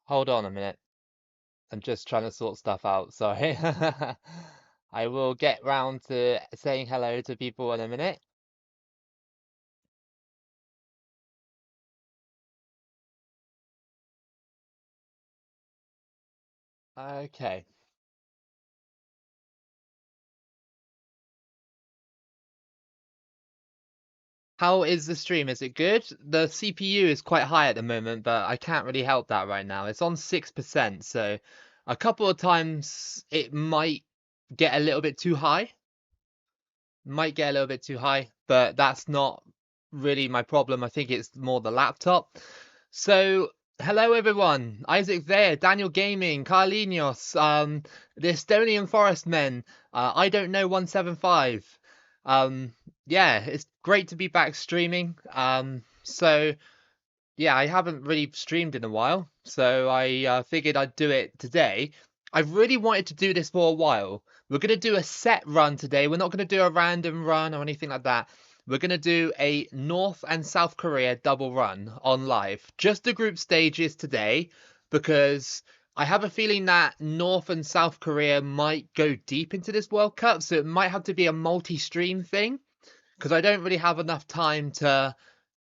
Hold on a minute. I'm just trying to sort stuff out. Sorry. I will get round to saying hello to people in a minute. Okay. How is the stream? Is it good? The CPU is quite high at the moment, but I can't really help that right now. It's on 6%, so a couple of times it might get a little bit too high. Might get a little bit too high, but that's not really my problem. I think it's more the laptop. So, hello everyone. Isaac there, Daniel Gaming, Carlinhos, the Estonian Forest Men, I don't know 175. Um, yeah, it's great to be back streaming. So yeah, I haven't really streamed in a while, so I figured I'd do it today. I've really wanted to do this for a while. We're going to do a set run today. We're not going to do a random run or anything like that. We're going to do a North and South Korea double run on live. Just the group stages today, because I have a feeling that North and South Korea might go deep into this World Cup, so it might have to be a multi-stream thing, because I don't really have enough time to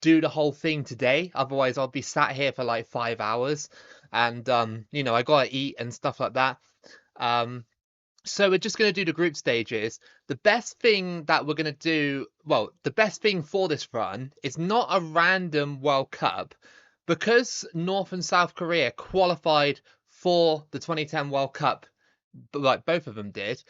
do the whole thing today. Otherwise, I'll be sat here for like 5 hours, and I gotta eat and stuff like that. Um, so we're just gonna do the group stages. The best thing that we're gonna do, well, the best thing for this run is not a random World Cup, because North and South Korea qualified for the 2010 World Cup, like both of them did.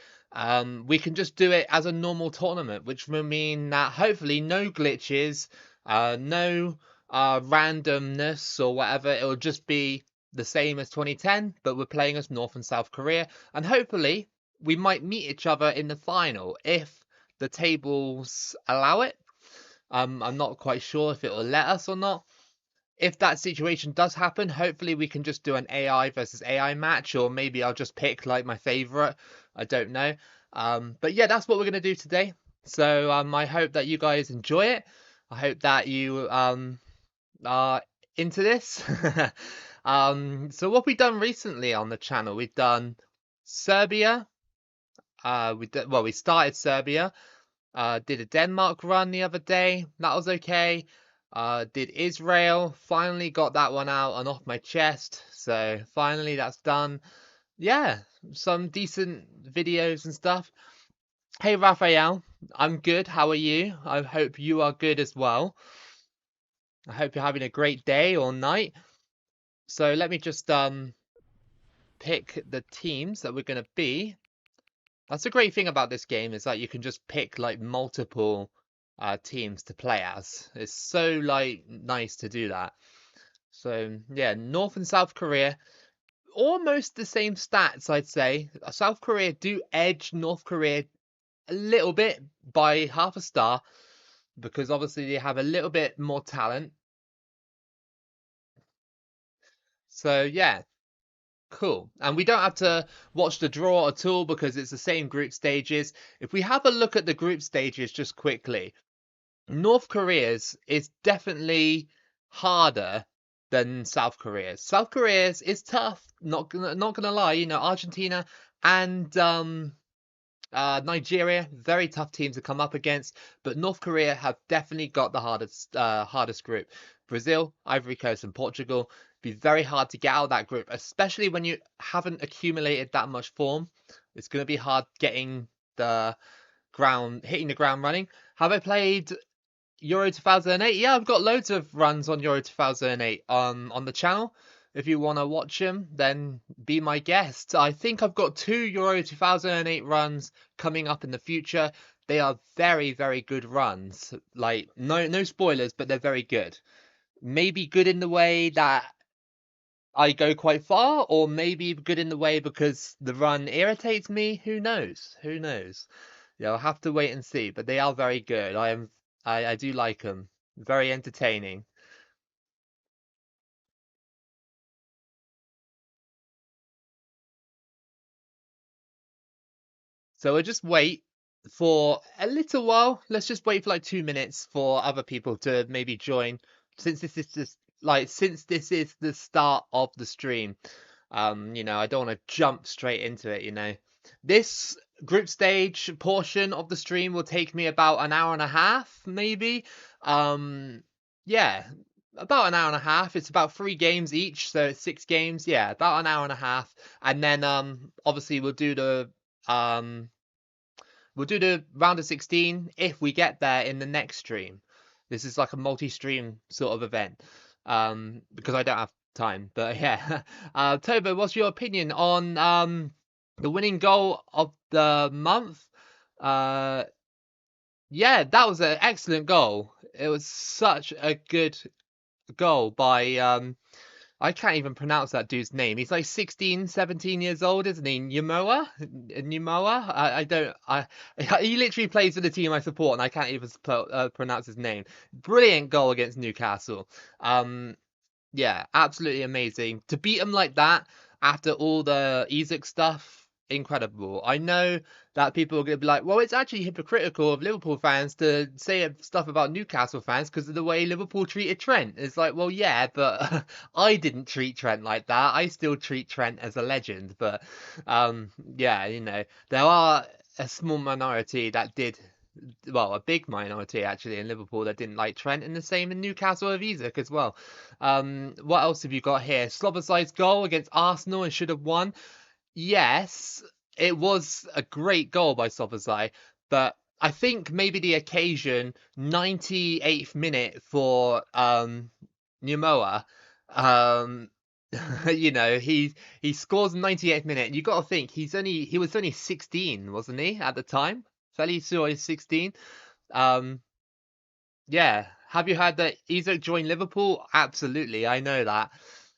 We can just do it as a normal tournament, which will mean that hopefully no glitches, no randomness or whatever. It'll just be the same as 2010, but we're playing as North and South Korea, and hopefully we might meet each other in the final if the tables allow it. I'm not quite sure if it will let us or not. If that situation does happen, hopefully we can just do an AI versus AI match, or maybe I'll just pick like my favorite. I don't know. But yeah, that's what we're gonna do today. So I hope that you guys enjoy it. I hope that you are into this. So what we've done recently on the channel, we've done Serbia. We started Serbia. Did a Denmark run the other day. That was okay. Did Israel. Finally got that one out and off my chest. So finally that's done. Yeah, some decent videos and stuff. Hey Raphael, I'm good. How are you? I hope you are good as well. I hope you're having a great day or night. So let me just pick the teams that we're gonna be. That's a great thing about this game, is that you can just pick like multiple teams to play as. It's so like nice to do that. So yeah, North and South Korea, almost the same stats, I'd say. South Korea do edge North Korea a little bit by half a star, because obviously they have a little bit more talent. So yeah, cool. And we don't have to watch the draw at all, because it's the same group stages. If we have a look at the group stages just quickly, North Korea's is definitely harder than South Korea's. South Korea's is tough, not gonna lie. Argentina and Nigeria, very tough teams to come up against. But North Korea have definitely got the hardest group. Brazil, Ivory Coast, and Portugal be very hard to get out of that group, especially when you haven't accumulated that much form. It's going to be hard getting hitting the ground running. Have I played Euro 2008? Yeah, I've got loads of runs on Euro 2008 on the channel. If you want to watch them, then be my guest. I think I've got two Euro 2008 runs coming up in the future. They are very, very good runs. Like, no spoilers, but they're very good. Maybe good in the way that I go quite far, or maybe good in the way because the run irritates me. Who knows? Who knows? Yeah, I'll have to wait and see. But they are very good. I do like them. Very entertaining. So we'll just wait for a little while. Let's just wait for like 2 minutes for other people to maybe join, since this is just like since this is the start of the stream, I don't want to jump straight into it. This group stage portion of the stream will take me about an hour and a half, maybe. Um, yeah, about an hour and a half. It's about 3 games each, so it's 6 games. Yeah, about an hour and a half, and then obviously um we'll do the round of 16 if we get there in the next stream. This is like a multi-stream sort of event, because I don't have time. But yeah, Tobo, what's your opinion on the winning goal of the month? Uh, yeah, that was an excellent goal. It was such a good goal by I can't even pronounce that dude's name. He's like 16, 17 years old, isn't he? Numoa? I don't. He literally plays for the team I support, and I can't even pronounce his name. Brilliant goal against Newcastle. Yeah, absolutely amazing. To beat him like that after all the Isak stuff, incredible. I know that people are going to be like, well, it's actually hypocritical of Liverpool fans to say stuff about Newcastle fans because of the way Liverpool treated Trent. It's like, well, yeah, but I didn't treat Trent like that. I still treat Trent as a legend. But yeah, there are a small minority that did, well, a big minority actually in Liverpool that didn't like Trent, and the same in Newcastle with Isak as well. What else have you got here? Sloboslai's goal against Arsenal and should have won. Yes, it was a great goal by Szoboszlai, but I think maybe the occasion, 98th minute for Numoa, um, he scores 98th minute. You got to think he was only 16, wasn't he, at the time? Fairly sure he's 16. Um, yeah. Have you heard that Isak joined Liverpool? Absolutely, I know that.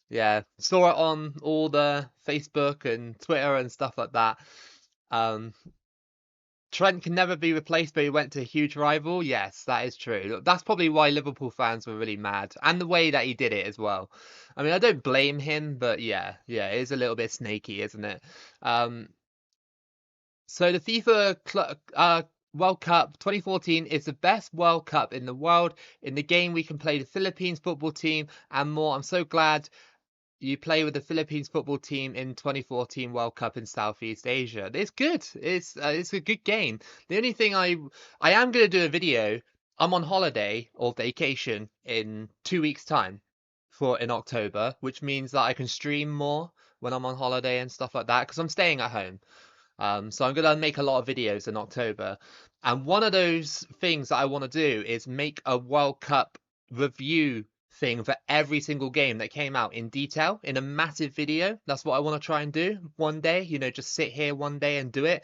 Yeah, saw it on all the Facebook and Twitter and stuff like that. Um, Trent can never be replaced, but he went to a huge rival. Yes, that is true. That's probably why Liverpool fans were really mad, and the way that he did it as well. I mean, I don't blame him, but yeah, it is a little bit snaky, isn't it? Um, so the World Cup 2014 is the best World Cup in the world. In the game, we can play the Philippines football team and more. I'm so glad you play with the Philippines football team in 2014 World Cup in Southeast Asia. It's good. It's a good game. The only thing I am going to do a video. I'm on holiday or vacation in 2 weeks' time in October, which means that I can stream more when I'm on holiday and stuff like that because I'm staying at home. So I'm gonna make a lot of videos in October, and one of those things that I want to do is make a World Cup review thing for every single game that came out in detail in a massive video. That's what I want to try and do one day. Just sit here one day and do it,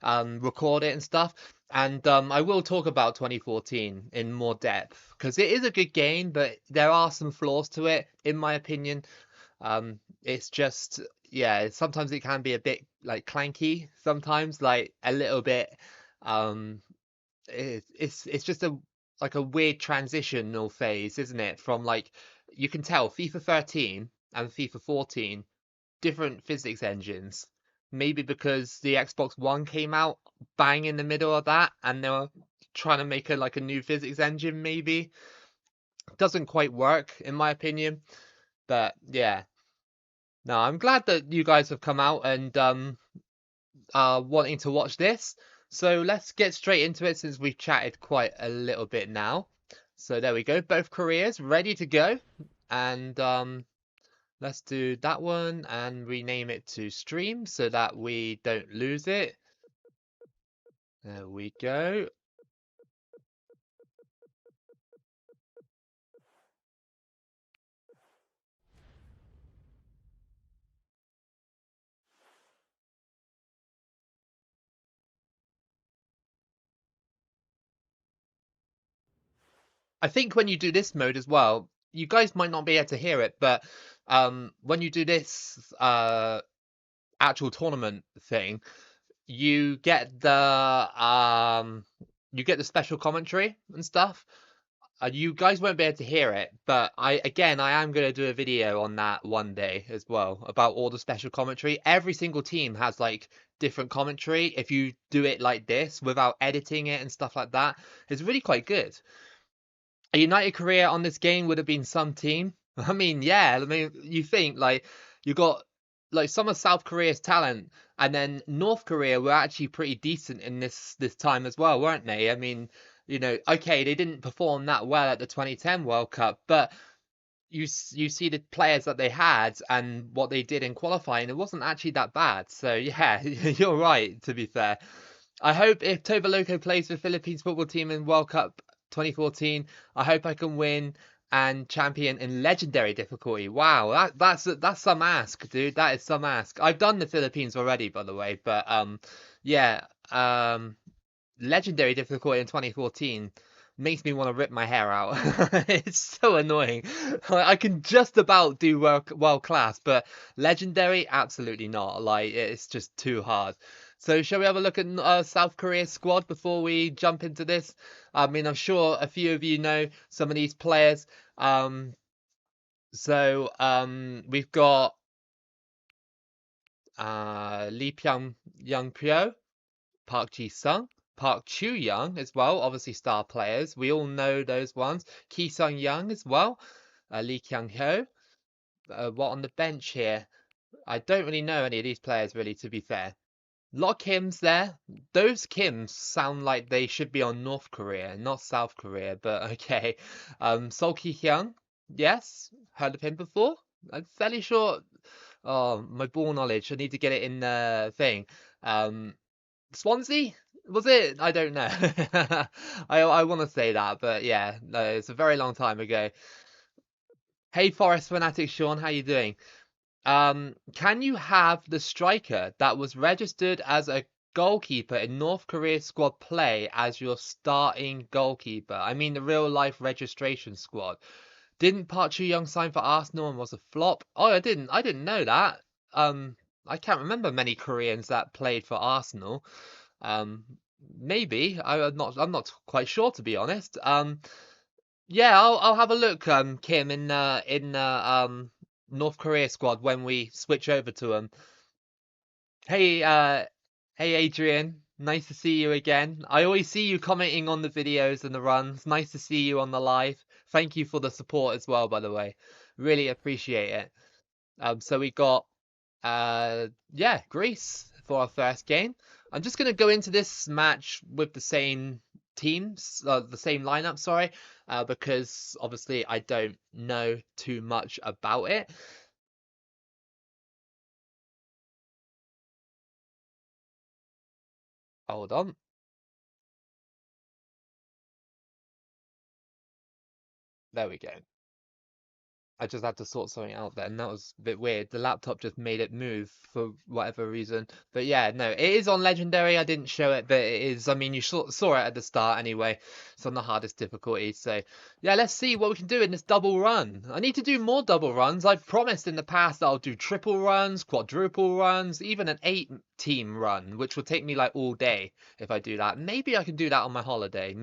record it and stuff. And I will talk about 2014 in more depth because it is a good game, but there are some flaws to it, in my opinion. It's just, yeah, sometimes it can be a bit like clanky, sometimes like a little bit. Um, it's just a weird transitional phase, isn't it? From like you can tell FIFA 13 and FIFA 14 different physics engines. Maybe because the Xbox One came out bang in the middle of that, and they were trying to make a new physics engine. Maybe doesn't quite work in my opinion, but yeah. No, I'm glad that you guys have come out and are wanting to watch this. So let's get straight into it since we've chatted quite a little bit now. So there we go, both careers ready to go. And let's do that one and rename it to stream so that we don't lose it. There we go. I think when you do this mode as well, you guys might not be able to hear it, but when you do this actual tournament thing, you get the special commentary and stuff. You guys won't be able to hear it, but I am going to do a video on that one day as well about all the special commentary. Every single team has like different commentary. If you do it like this without editing it and stuff like that, it's really quite good. A United career on this game would have been some team. I mean, yeah. I mean, you think like you got like some of South Korea's talent, and then North Korea were actually pretty decent in this time as well, weren't they? I mean, okay, they didn't perform that well at the 2010 World Cup, but you see the players that they had and what they did in qualifying, it wasn't actually that bad. So yeah, you're right, to be fair. I hope if Tova Loco plays for Philippines football team in World Cup 2014, I hope I can win and champion in legendary difficulty. Wow, that's some ask, dude. That is some ask. I've done the Philippines already, by the way, but yeah, legendary difficulty in 2014 makes me want to rip my hair out. It's so annoying. I can just about do world class, but legendary, absolutely not. Like it's just too hard. So shall we have a look at South Korea's squad before we jump into this? I mean, I'm sure a few of you know some of these players. We've got Lee Pyong Pyo, Park Ji-sung, Park Chu-young as well, obviously star players. We all know those ones. Ki Sung-young as well. Lee Kyung-ho. What on the bench here? I don't really know any of these players really, to be fair. A lot of Kims there. Those Kims sound like they should be on North Korea, not South Korea, but okay. Sol Ki-hyung. Yes, heard of him before. I'm fairly sure. Oh, my ball knowledge. I need to get it in the thing. Um, Swansea? Was it? I don't know. I want to say that, but yeah, no, it's a very long time ago. Hey, Forest Fanatic Sean, how you doing? Can you have the striker that was registered as a goalkeeper in North Korea squad play as your starting goalkeeper? I mean, the real life registration squad. Didn't Park Chu-young sign for Arsenal and was a flop? Oh, I didn't know that. Um, I can't remember many Koreans that played for Arsenal. Um, Maybe I'm not quite sure, to be honest. Yeah, I'll have a look, Kim, in North Korea squad when we switch over to them. Hey, hey Adrian, nice to see you again. I always see you commenting on the videos and the runs. Nice to see you on the live. Thank you for the support as well, by the way. Really appreciate it. So we got yeah, Greece for our first game. I'm just gonna go into this match with the same teams, the same lineup, sorry, because obviously I don't know too much about it. Hold on. There we go. I just had to sort something out there, and that was a bit weird. The laptop just made it move for whatever reason. But yeah, no, it is on Legendary. I didn't show it, but it is. I mean, you saw it at the start anyway. It's on the hardest difficulty. So yeah, let's see what we can do in this double run. I need to do more double runs. I've promised in the past that I'll do triple runs, quadruple runs, even an 8-team run, which will take me like all day if I do that. Maybe I can do that on my holiday.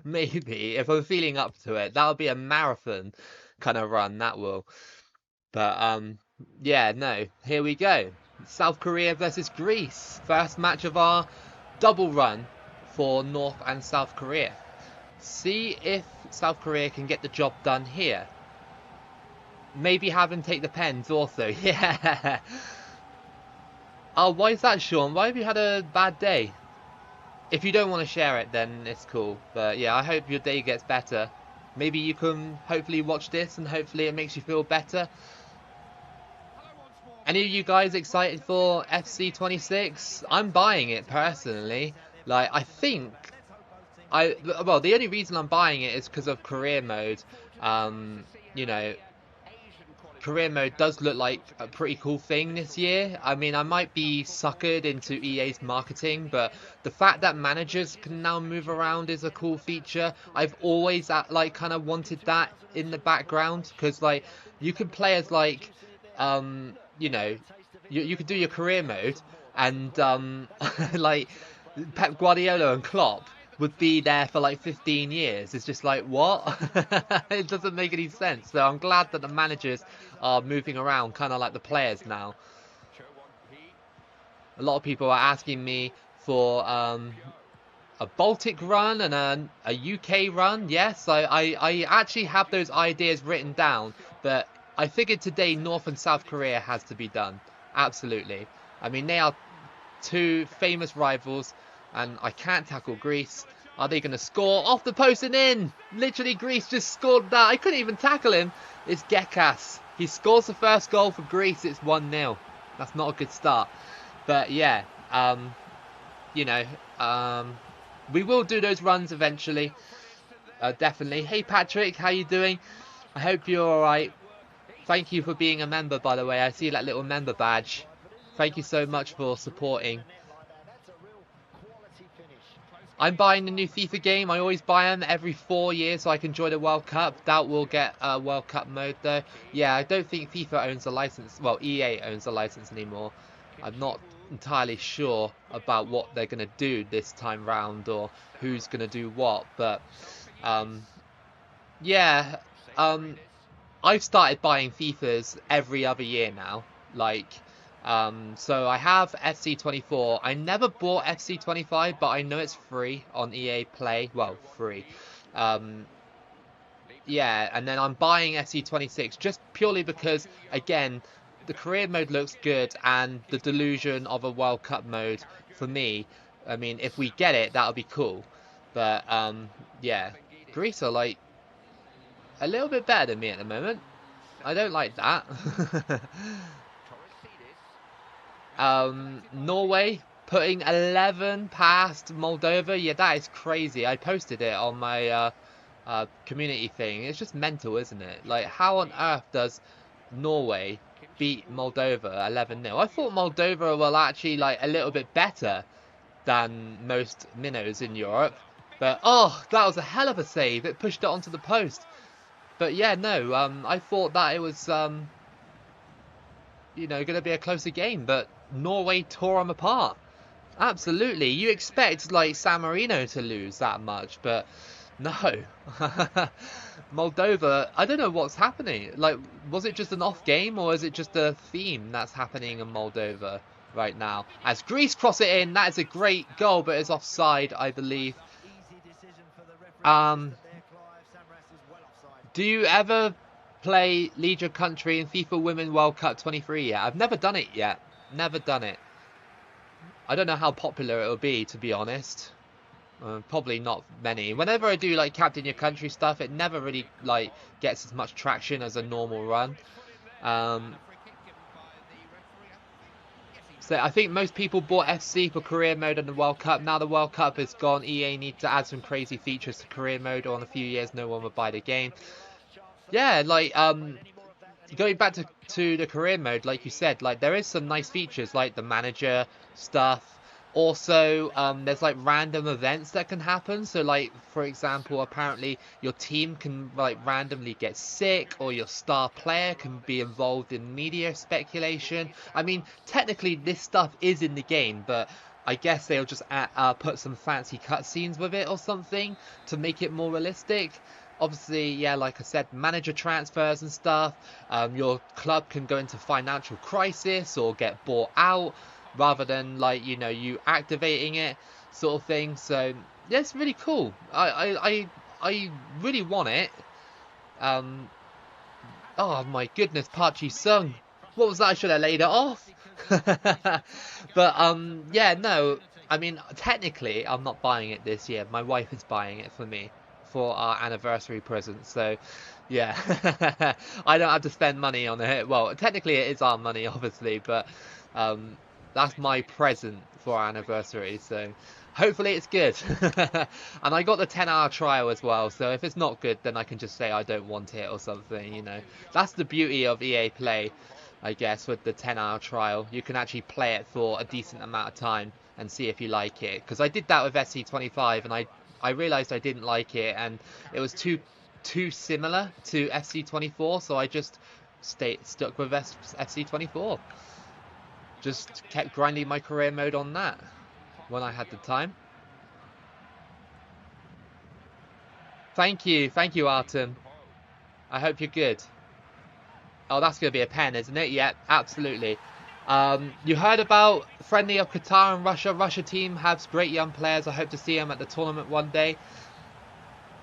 Maybe if I'm feeling up to it. That'll be a marathon kind of run, that will. But yeah, no, here we go. South Korea versus Greece. First match of our double run for North and South Korea. See if South Korea can get the job done here. Maybe have them take the pens also. Yeah. Oh, why is that, Sean? Why have you had a bad day? If you don't want to share it, then it's cool. But yeah, I hope your day gets better. Maybe you can hopefully watch this and hopefully it makes you feel better. Any of you guys excited for FC 26? I'm buying it personally. Like, I think well, the only reason I'm buying it is because of career mode. You know, career mode does look like a pretty cool thing this year. I mean, I might be suckered into EA's marketing, but the fact that managers can now move around is a cool feature. I've always like kind of wanted that in the background because like you can play as like you know, you could do your career mode and like Pep Guardiola and Klopp would be there for like 15 years. It's just like, what? It doesn't make any sense. So I'm glad that the managers are moving around kind of like the players now. A lot of people are asking me for a Baltic run and a UK run. Yes, I actually have those ideas written down, but I figured today North and South Korea has to be done. Absolutely. I mean, they are two famous rivals, and I can't tackle Greece. Are they going to score? Off the post and in! Literally, Greece just scored that. I couldn't even tackle him. It's Gekas. He scores the first goal for Greece. It's 1-0. That's not a good start. But yeah, you know, we will do those runs eventually. Definitely. Hey Patrick, how you doing? I hope you're alright. Thank you for being a member, by the way. I see that little member badge. Thank you so much for supporting. I'm buying the new FIFA game. I always buy them every 4 years so I can enjoy the World Cup. Doubt we'll get a World Cup mode though. Yeah, I don't think FIFA owns the license. Well, EA owns the license anymore. I'm not entirely sure about what they're going to do this time round or who's going to do what. But, yeah, I've started buying FIFAs every other year now. Like... so I have FC24. I never bought FC25, but I know it's free on EA Play. Well, free. Yeah, and then I'm buying FC26 just purely because, again, the career mode looks good and the delusion of a World Cup mode for me. I mean, if we get it, that'll be cool. But, yeah, Greece are like a little bit better than me at the moment. I don't like that. Norway putting 11 past Moldova. Yeah, that is crazy. I posted it on my community thing. It's just mental, isn't it? Like, how on earth does Norway beat Moldova 11-0? I thought Moldova were actually like a little bit better than most minnows in Europe. But, oh, that was a hell of a save. It pushed it onto the post. But yeah, no, I thought that it was, you know, going to be a closer game, but Norway tore them apart. Absolutely. You expect, like, San Marino to lose that much, but no. Moldova, I don't know what's happening. Like, was it just an off game, or is it just a theme that's happening in Moldova right now? As Greece cross it in, that is a great goal, but it's offside, I believe. Do you ever play Lead Your Country in FIFA Women World Cup 23 yet? I've never done it yet. Never done it. I don't know how popular it will be, to be honest. Probably not many. Whenever I do like Captain Your Country stuff, it never really like gets as much traction as a normal run. So I think most people bought FC for career mode in the World Cup. Now the World Cup is gone. EA need to add some crazy features to career mode, or in a few years no one will buy the game. Yeah, like going back to the career mode, like you said, like there is some nice features like the manager stuff. Also, there's like random events that can happen. So like, for example, apparently your team can like randomly get sick, or your star player can be involved in media speculation. I mean, technically this stuff is in the game, but I guess they'll just put some fancy cutscenes with it or something to make it more realistic. Obviously, yeah, like I said, manager transfers and stuff. Your club can go into financial crisis or get bought out, rather than like, you know, you activating it sort of thing. So yeah, it's really cool. I really want it. Oh my goodness, Parchi Sung, what was that? I should have laid it off. But yeah, no, I mean, technically I'm not buying it this year. My wife is buying it for me for our anniversary present. So yeah, I don't have to spend money on it. Well, technically it is our money, obviously, but that's my present for our anniversary, so hopefully it's good. And I got the 10-hour trial as well, so if it's not good, then I can just say I don't want it or something, you know. That's the beauty of EA Play, I guess, with the 10-hour trial. You can actually play it for a decent amount of time and see if you like it. Because I did that with FC25, and I realised I didn't like it, and it was too similar to FC24, so I just stuck with FC24. Just kept grinding my career mode on that when I had the time. Thank you, Artem. I hope you're good. Oh, that's going to be a pen, isn't it? Yeah, absolutely. You heard about friendly of Qatar and Russia. Russia team has great young players. I hope to see them at the tournament one day.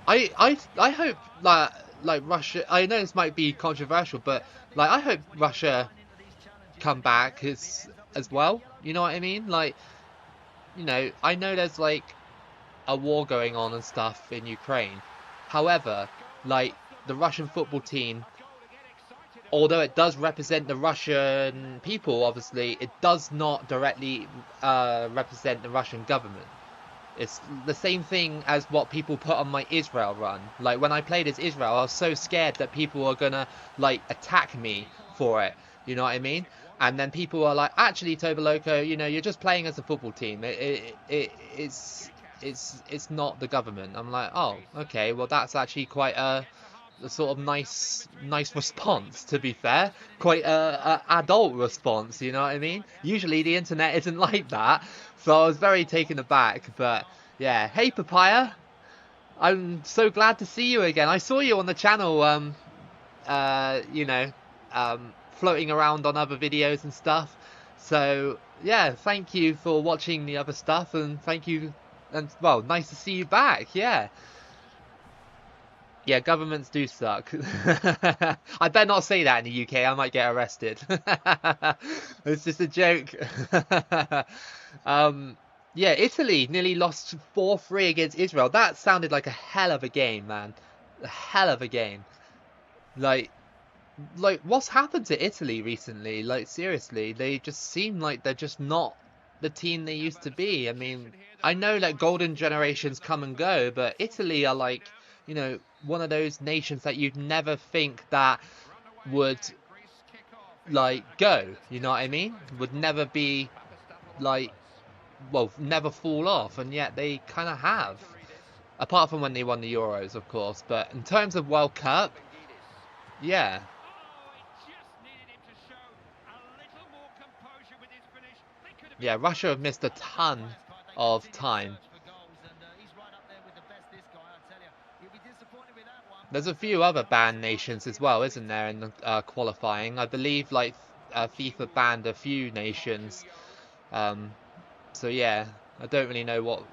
I hope that like Russia. I know this might be controversial, but like I hope Russia come back as well. You know what I mean? Like, I know there's like a war going on and stuff in Ukraine. However, like the Russian football team, although it does represent the Russian people, obviously, it does not directly represent the Russian government. It's the same thing as what people put on my Israel run. Like when I played as Israel, I was so scared that people were gonna like attack me for it. You know what I mean? And then people are like, actually, Toba Loco, you're just playing as a football team. It's not the government. I'm like, oh, okay, well that's actually quite a sort of nice response, to be fair. Quite a adult response, you know what I mean? Usually the internet isn't like that, so I was very taken aback. But yeah, hey Papaya, I'm so glad to see you again. I saw you on the channel, uh, you know, floating around on other videos and stuff. So yeah, thank you for watching the other stuff, and thank you, and well, nice to see you back. Yeah. Yeah, governments do suck. I better not say that in the UK, I might get arrested. It's just a joke. Yeah, Italy nearly lost 4-3 against Israel. That sounded like a hell of a game, man. A hell of a game. Like, what's happened to Italy recently? Like, seriously, they just seem like they're just not the team they used to be. I mean, I know that golden generations come and go, but Italy are like, one of those nations that you'd never think that would, like, go. You know what I mean? Would never be, like, well, never fall off, and yet they kind of have. Apart from when they won the Euros, of course. But in terms of World Cup, yeah. Yeah, Russia have missed a ton of time. There's a few other banned nations as well, isn't there, in the qualifying? I believe, like, FIFA banned a few nations. So yeah, I don't really know what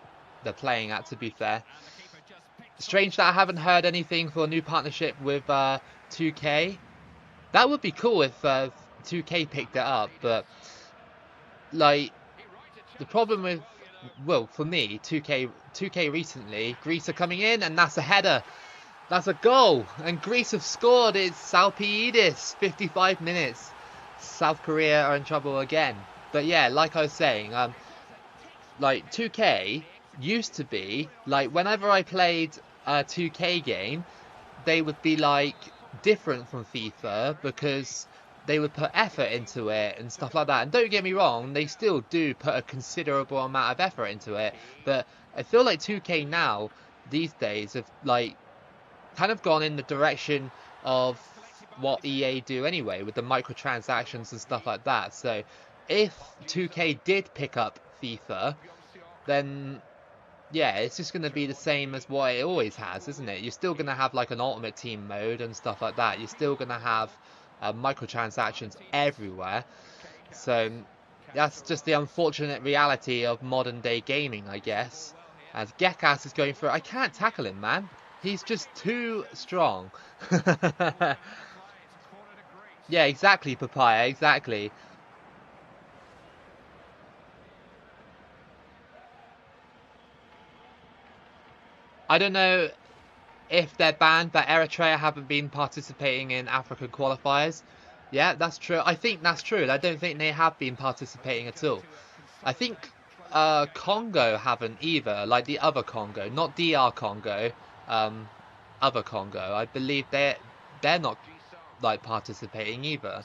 they're playing at, to be fair. Strange that I haven't heard anything for a new partnership with 2K. That would be cool if 2K picked it up, but like the problem with, well, for me, 2K recently, Greece are coming in, and that's a header. That's a goal, and Greece have scored. It's Salpiidis, 55 minutes. South Korea are in trouble again. But yeah, like I was saying, like 2K used to be like whenever I played a 2K game, they would be like different from FIFA because they would put effort into it and stuff like that. And don't get me wrong, they still do put a considerable amount of effort into it. But I feel like 2K now, these days, have like kind of gone in the direction of what EA do anyway, with the microtransactions and stuff like that. So if 2K did pick up FIFA, then yeah, it's just going to be the same as what it always has, isn't it? You're still going to have like an ultimate team mode and stuff like that. You're still going to have microtransactions everywhere. So that's just the unfortunate reality of modern day gaming, I guess. As Gekas is going through, I can't tackle him, man. He's just too strong. Yeah, exactly, Papaya, exactly. I don't know if they're banned, but Eritrea haven't been participating in African qualifiers. Yeah, that's true. I think that's true. I don't think they have been participating at all. I think Congo haven't either, like the other Congo, not DR Congo, other Congo. I believe they're not like participating either,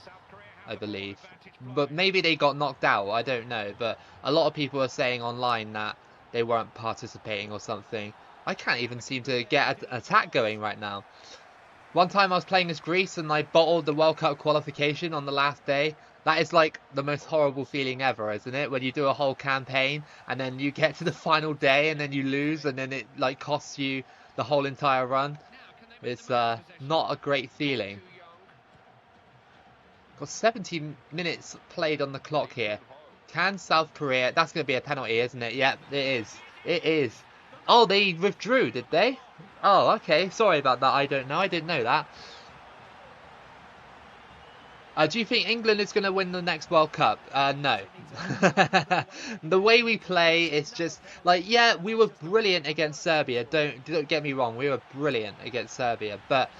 I believe. But maybe they got knocked out, I don't know. But a lot of people are saying online that they weren't participating or something. I can't even seem to get an attack going right now. One time I was playing as Greece and I bottled the World Cup qualification on the last day. That is like the most horrible feeling ever, isn't it? When you do a whole campaign and then you get to the final day and then you lose and then it like costs you the whole entire run. It's not a great feeling. Got 70 minutes played on the clock here. Can South Korea... That's going to be a penalty, isn't it? Yep, it is. It is. Oh, they withdrew, did they? Oh, okay. Sorry about that. I don't know. I didn't know that. Do you think England is going to win the next World Cup? No. The way we play is just like, yeah, we were brilliant against Serbia. Don't get me wrong, we were brilliant against Serbia. But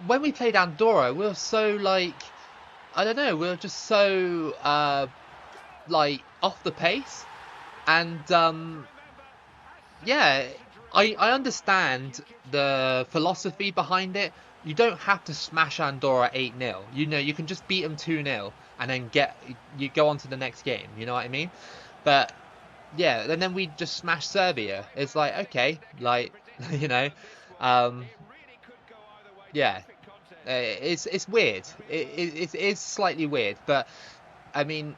when we played Andorra, we were so like, I don't know, we were just so like off the pace. And yeah, I understand the philosophy behind it. You don't have to smash Andorra 8-0. You know, you can just beat them 2-0 and then you go on to the next game. You know what I mean? But yeah, and then we just smash Serbia. It's like, okay, like you know, um, yeah, it's weird. It is slightly weird, but I mean,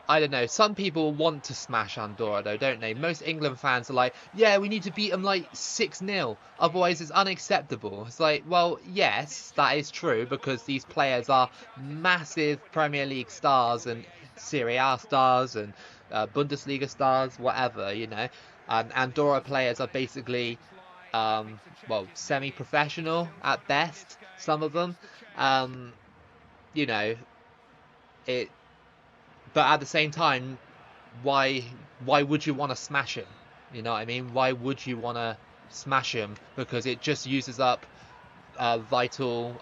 I don't know. Some people want to smash Andorra, though, don't they? Most England fans are like, yeah, we need to beat them like 6-0. Otherwise, it's unacceptable. It's like, well, yes, that is true because these players are massive Premier League stars and Serie A stars and Bundesliga stars, whatever, you know. Andorra players are basically, well, semi-professional at best, some of them. Um, you know, it. But at the same time, why why would you want to smash him? You know what I mean? Why would you want to smash him? Because it just uses up vital.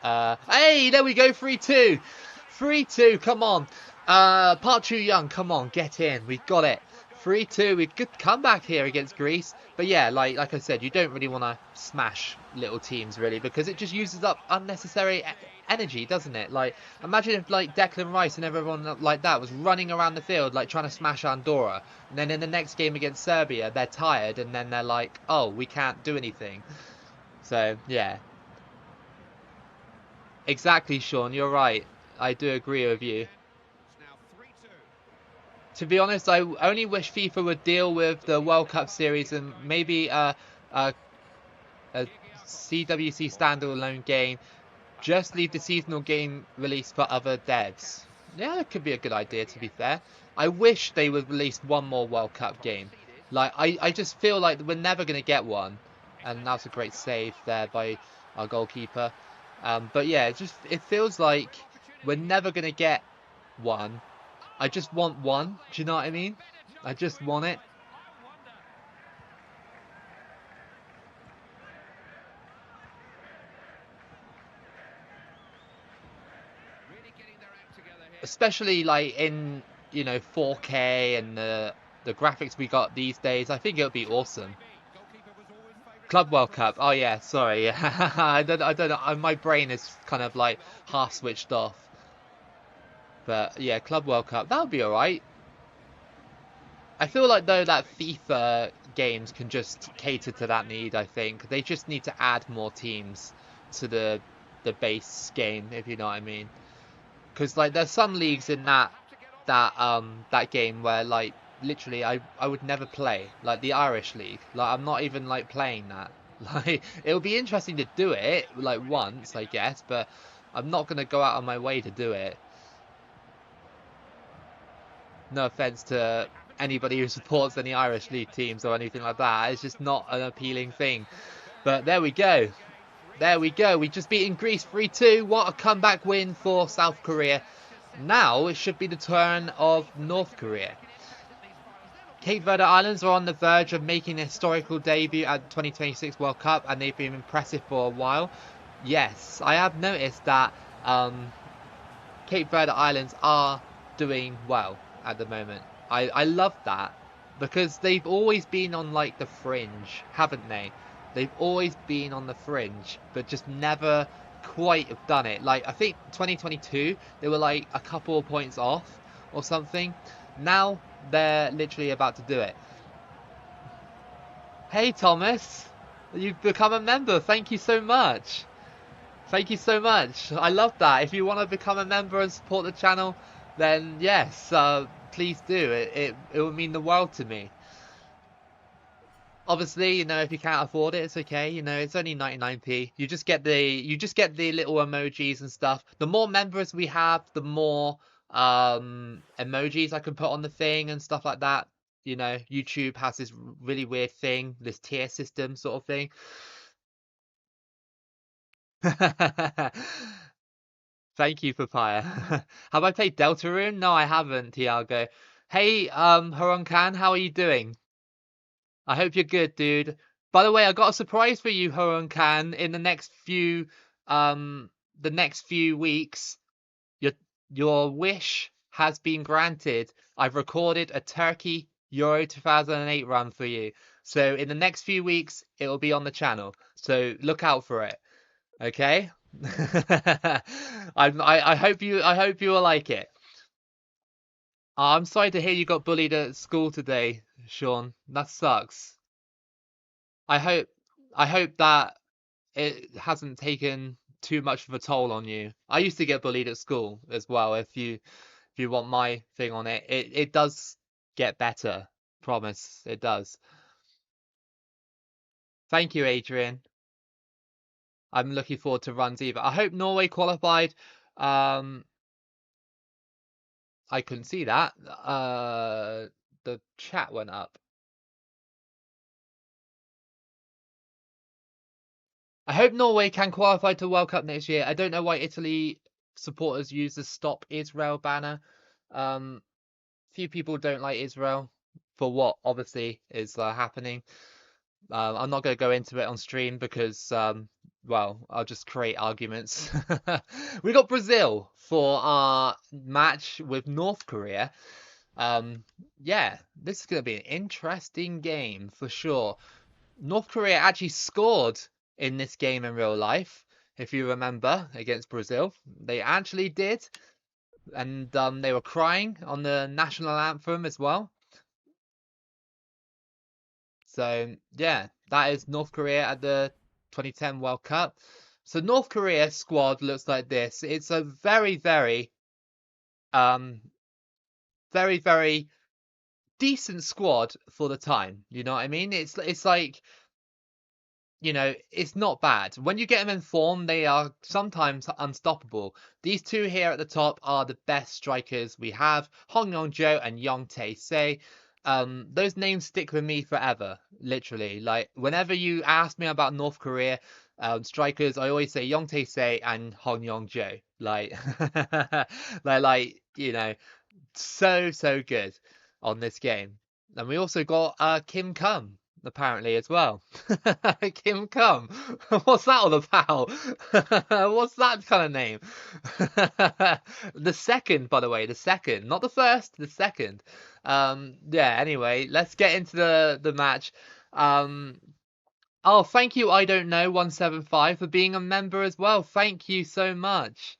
Hey, there we go, 3-2, 3-2. Come on, Park Chu Young, come on, get in. We got it. 3-2. We good comeback here against Greece. But yeah, like I said, you don't really want to smash little teams really because it just uses up unnecessary energy, doesn't it? Like, imagine if like Declan Rice and everyone like that was running around the field like trying to smash Andorra, and then in the next game against Serbia they're tired and then they're like, oh, we can't do anything. So yeah, exactly, Sean. You're right. I do agree with you. To be honest, I only wish FIFA would deal with the World Cup series and maybe a, a CWC standalone game. Just leave the seasonal game released for other devs. Yeah, that could be a good idea, to be fair. I wish they would release one more World Cup game. Like, I just feel like we're never going to get one. And that's a great save there by our goalkeeper. But yeah, it feels like we're never going to get one. I just want one. Do you know what I mean? I just want it. Especially like in, you know, 4K and the graphics we got these days. I think it would be awesome. Club World Cup. Oh yeah, sorry. I don't know. My brain is kind of like half switched off. But yeah, Club World Cup. That would be alright. I feel like though that FIFA games can just cater to that need, I think. They just need to add more teams to the base game, if you know what I mean. Because like there's some leagues in that game where like literally I would never play, like the Irish League. Like I'm not even like playing that. Like it would be interesting to do it like once, I guess, but I'm not gonna go out on my way to do it. No offense to anybody who supports any Irish League teams or anything like that. It's just not an appealing thing. But there we go. There we go. We just beaten Greece 3-2. What a comeback win for South Korea. Now it should be the turn of North Korea. Cape Verde Islands are on the verge of making a historical debut at the 2026 World Cup, and they've been impressive for a while. Yes, I have noticed that Cape Verde Islands are doing well at the moment. I love that because they've always been on like the fringe, haven't they? They've always been on the fringe, but just never quite have done it. Like I think 2022 they were like a couple of points off or something. Now they're literally about to do it. Hey Thomas, you've become a member. Thank you so much. Thank you so much. I love that. If you want to become a member and support the channel, then yes, please do. It would mean the world to me. Obviously, you know, if you can't afford it, it's okay. You know, it's only 99p. You just get the little emojis and stuff. The more members we have, the more emojis I can put on the thing and stuff like that. you know, YouTube has this really weird thing, this tier system sort of thing. Thank you, Papaya. Have I played Deltarune? No, I haven't, Tiago. Hey, Haron Khan, how are you doing? I hope you're good, dude. By the way, I got a surprise for you, Haron Khan. In um, the next few weeks, your your wish has been granted. I've recorded a Turkey Euro 2008 run for you. So in the next few weeks, it will be on the channel. So look out for it. Okay? I hope you will like it. I'm sorry to hear you got bullied at school today, Sean. That sucks. I hope I hope that it hasn't taken too much of a toll on you. I used to get bullied at school as well. If you want my thing on it, it does get better. Promise, it does. Thank you, Adrian. I'm looking forward to runs either. I hope Norway qualified. Um, I couldn't see that. The chat went up. I hope Norway can qualify to World Cup next year. I don't know why Italy supporters use the Stop Israel banner. Um, few people don't like Israel for what obviously is happening. I'm not going to go into it on stream because, well, I'll just create arguments. We got Brazil for our match with North Korea. Um, yeah, this is going to be an interesting game for sure. North Korea actually scored in this game in real life, if you remember, against Brazil. They actually did, and they were crying on the national anthem as well. So yeah, that is North Korea at the 2010 World Cup. So North Korea squad looks like this. It's a um very decent squad for the time. You know what I mean? It's like, you know, it's not bad. When you get them in form, they are sometimes unstoppable. These two here at the top are the best strikers we have, Hong Yong-jo and Yong Tae-se. Those names stick with me forever, literally. Like, whenever you ask me about North Korea strikers, I always say Yong Tae-se and Hong Yong-jo. Like, you know, so good on this game. And we also got Kim Kum apparently as well. Kim Kum. What's that all about? What's that kind of name? The second, by the way, the second, not the first, the second. Yeah, anyway, let's get into the match. Um, oh, thank you, I don't know, 175 for being a member as well. Thank you so much.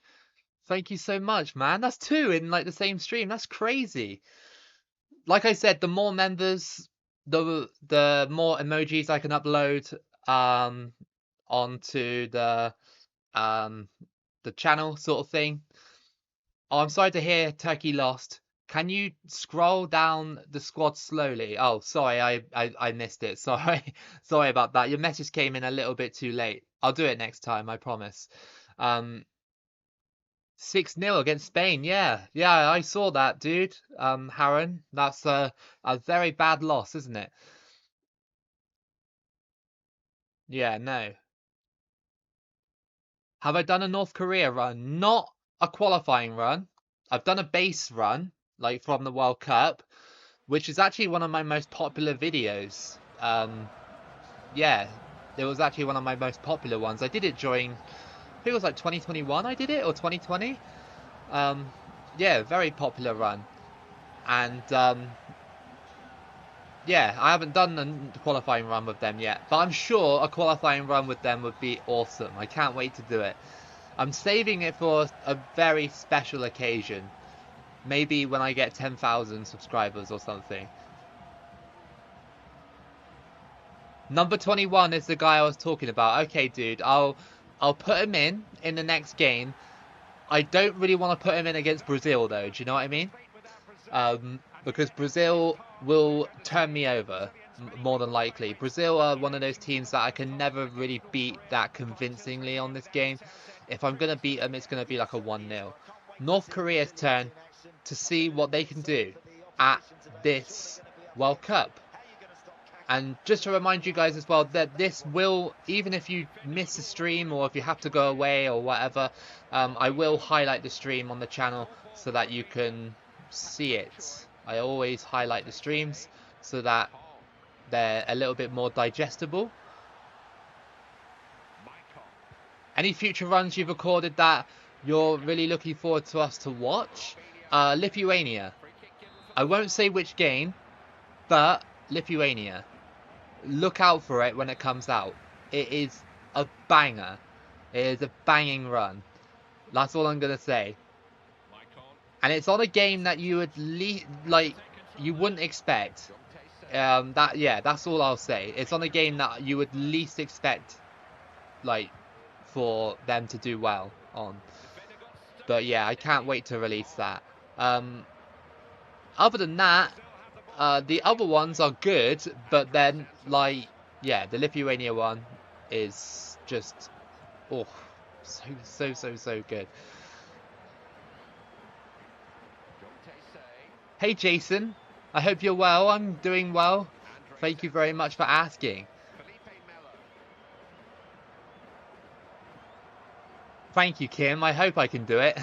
Thank you so much, man. That's two in like the same stream. That's crazy. Like I said, the more members, the more emojis I can upload um onto um the channel sort of thing. Oh, I'm sorry to hear Turkey lost. Can you scroll down the squad slowly? Oh, sorry, I missed it. Sorry. Sorry about that. Your message came in a little bit too late. I'll do it next time, I promise. Um 6-0 against Spain. Yeah, yeah, I saw that, dude. Harron, that's a very bad loss, isn't it? Yeah, no. Have I done a North Korea run? Not a qualifying run. I've done a base run, like from the World Cup, which is actually one of my most popular videos. Yeah, it was actually one of my most popular ones. I did it during, I think it was like 2021 I did it, or 2020. Um, yeah, very popular run. And yeah, I haven't done a qualifying run with them yet, but I'm sure a qualifying run with them would be awesome. I can't wait to do it. I'm saving it for a very special occasion. Maybe when I get 10,000 subscribers or something. Number 21 is the guy I was talking about. Okay, dude, I'll put him in the next game. I don't really want to put him in against Brazil though. Do you know what I mean? Because Brazil will turn me over more than likely. Brazil are one of those teams that I can never really beat that convincingly on this game. If I'm going to beat them, it's going to be like a 1-0. North Korea's turn to see what they can do at this World Cup. And just to remind you guys as well that this will, even if you miss the stream or if you have to go away or whatever, I will highlight the stream on the channel so that you can see it. I always highlight the streams so that they're a little bit more digestible. Any future runs you've recorded that you're really looking forward to us to watch? Lithuania. I won't say which game, but Lithuania. Look out for it when it comes out. It is a banger. It is a banging run. That's all I'm gonna say. And it's on a game that you would you wouldn't expect. That's all I'll say. It's on a game that you would least expect, like, for them to do well on. But yeah, I can't wait to release that. Other than that, the other ones are good, but then, like, yeah, the Lithuania one is just, oh, so good. Hey Jason, I hope you're well. I'm doing well. Thank you very much for asking. Thank you, Kim. I hope I can do it.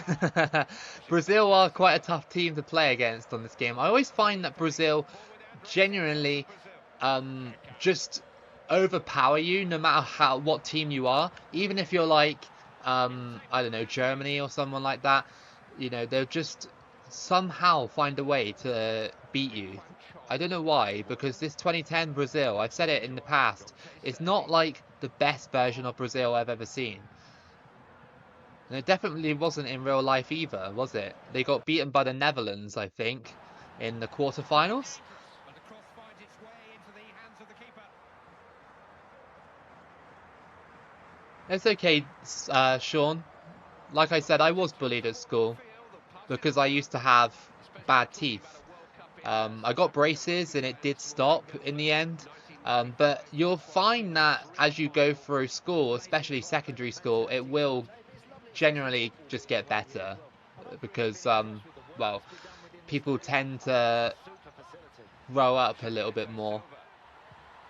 Brazil are quite a tough team to play against on this game. I always find that Brazil genuinely just overpower you no matter what team you are. Even if you're like, I don't know, Germany or someone like that, you know, they'll just somehow find a way to beat you. I don't know why, because this 2010 Brazil, I've said it in the past, it's not like the best version of Brazil I've ever seen. And it definitely wasn't in real life either, was it? They got beaten by the Netherlands, I think, in the quarterfinals. It's okay, Sean. Like I said, I was bullied at school because I used to have bad teeth. I got braces and it did stop in the end. But you'll find that as you go through school, especially secondary school, it will generally just get better because, well, people tend to grow up a little bit more.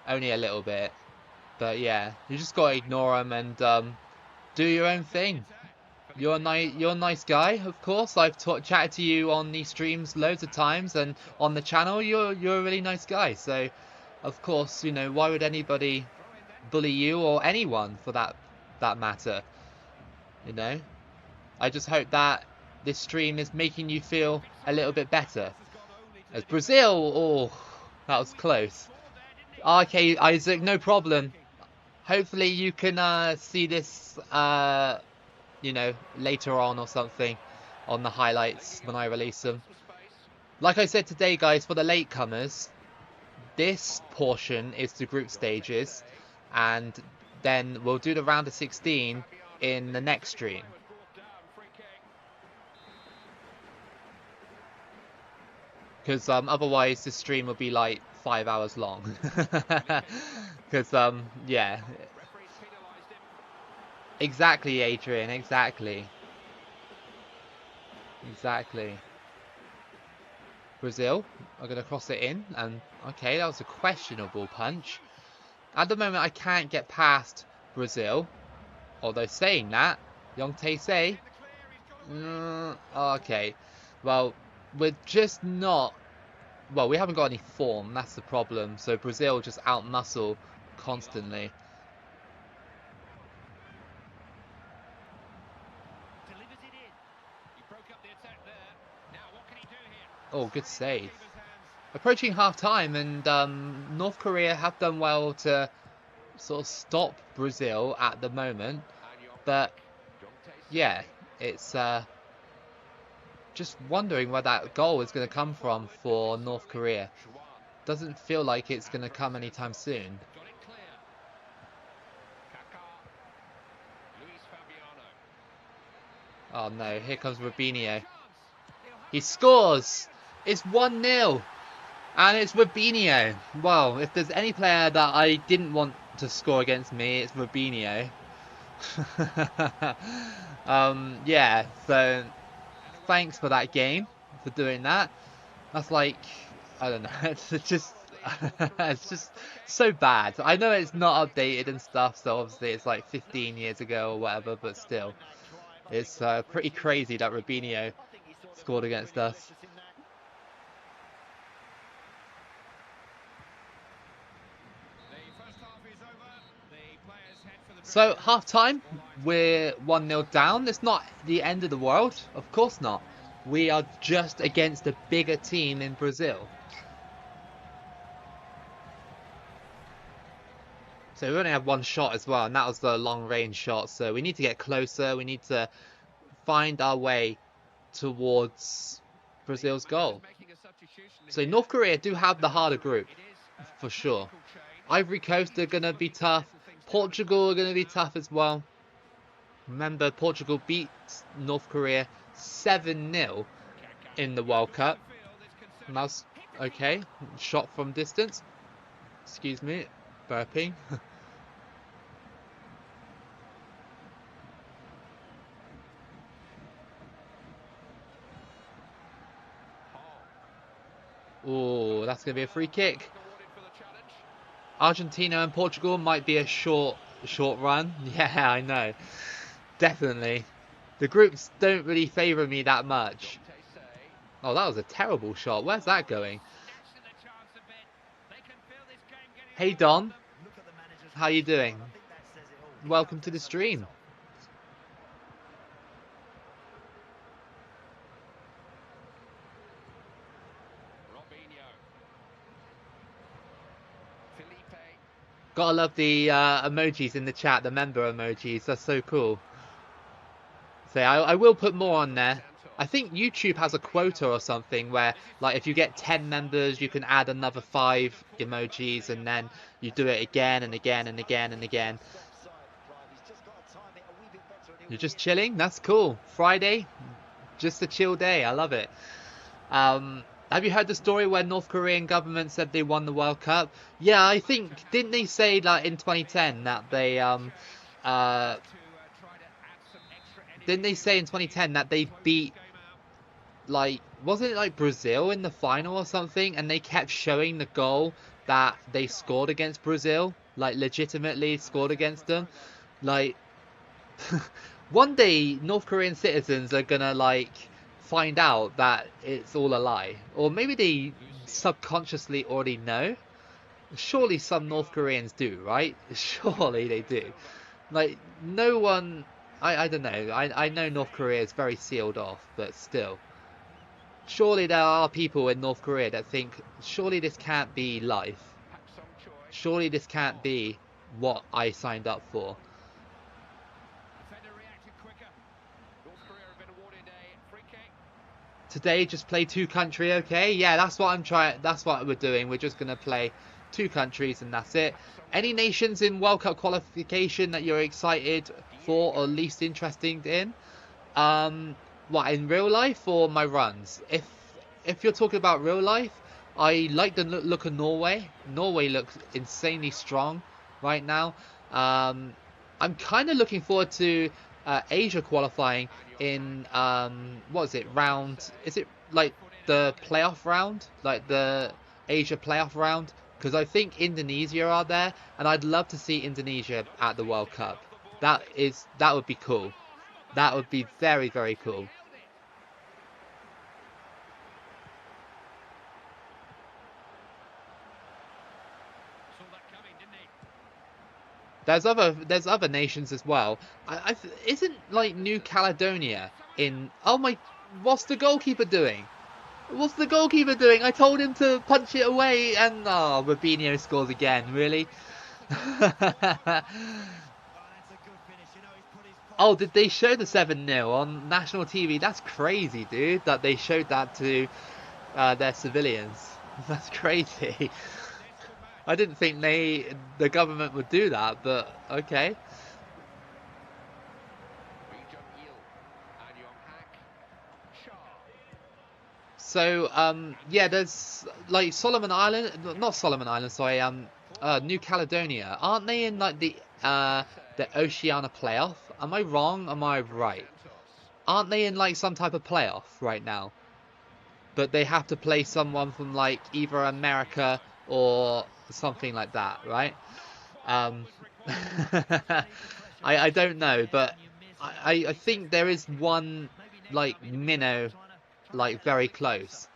Only a little bit. But yeah, you just gotta ignore them and do your own thing. You're a nice guy, of course. I've chatted to you on these streams loads of times, and on the channel, you're a really nice guy. So, of course, you know, why would anybody bully you or anyone for that matter? You know, I just hope that this stream is making you feel a little bit better. As Brazil, oh, that was close. Okay, Isaac, no problem. Hopefully you can see this, you know, later on or something on the highlights when I release them. Like I said today, guys, for the latecomers, this portion is the group stages, and then we'll do the round of 16 in the next stream. Because otherwise this stream will be like 5 hours long. Because yeah, exactly, Adrian, exactly. Brazil are going to cross it in, and okay, that was a questionable punch. At the moment I can't get past Brazil, although saying that, Young Tae-se, okay, well, we're just not, well, we haven't got any form, that's the problem, so Brazil just outmuscle constantly. Oh, good save. Approaching half-time, and North Korea have done well to sort of stop Brazil at the moment, but yeah, it's just wondering where that goal is going to come from for North Korea. Doesn't feel like it's going to come anytime soon. Oh no, here comes Robinho. He scores! It's 1-0! And it's Robinho. Well, if there's any player that I didn't want to score against me, it's Robinho. Yeah, so thanks for that game, for doing that. That's like I don't know. It's just so bad. I know it's not updated and stuff, so obviously it's like 15 years ago or whatever, but still, it's pretty crazy that Robinho scored against us. So half time, we're 1-0 down. It's not the end of the world, of course not. We are just against a bigger team in Brazil. So we only have one shot as well, and that was the long range shot. So we need to get closer. We need to find our way towards Brazil's goal. So North Korea do have the harder group, for sure. Ivory Coast are going to be tough. Portugal are going to be tough as well. Remember, Portugal beat North Korea 7-0 in the World Cup. And that's okay. Shot from distance. Excuse me, burping. Oh, that's going to be a free kick. Argentina and Portugal might be a short run. Yeah, I know. Definitely. The groups don't really favour me that much. Oh, that was a terrible shot. Where's that going? Hey, Don. How you doing? Welcome to the stream. Gotta love the emojis in the chat, the member emojis. That's so cool. So I will put more on there. I think YouTube has a quota or something where, like, if you get 10 members, you can add another 5 emojis, and then you do it again and again and again and again. You're just chilling? That's cool. Friday, just a chill day. I love it. Have you heard the story where North Korean government said they won the World Cup? Yeah, I think, didn't they say that in 2010 that they didn't they say in 2010 that they beat, like, wasn't it like Brazil in the final or something, and they kept showing the goal that they scored against Brazil, like legitimately scored against them? Like, one day North Korean citizens are gonna like find out that it's all a lie, or maybe they subconsciously already know. Surely some North Koreans do, right? Surely they do. Like, no one, I don't know, I know North Korea is very sealed off, but still, surely there are people in North Korea that think, surely this can't be life, surely this can't be what I signed up for. Today, just play 2 country, okay? Yeah, that's what I'm trying. That's what we're doing. We're just gonna play 2 countries, and that's it. Any nations in World Cup qualification that you're excited for or least interested in? What, in real life or my runs? If you're talking about real life, I like the look of Norway. Norway looks insanely strong right now. I'm kind of looking forward to Asia qualifying in what is it, round, is it like the playoff round, like the Asia playoff round, because I think Indonesia are there, and I'd love to see Indonesia at the World Cup. That would be cool. That would be very, very cool. There's other nations as well. Isn't like New Caledonia in? Oh my! What's the goalkeeper doing? What's the goalkeeper doing? I told him to punch it away, and oh, Robinho scores again. Really? Oh, did they show the 7-0 on national TV? That's crazy, dude. That they showed that to their civilians. That's crazy. I didn't think the government would do that, but okay. So yeah, there's like Solomon Island, not Solomon Island, sorry, New Caledonia. Aren't they in like the Oceania playoff? Am I wrong? Am I right? Aren't they in like some type of playoff right now? but they have to play someone from like either America or something like that, right? Um, I don't know, but I think there is one like minnow like very close.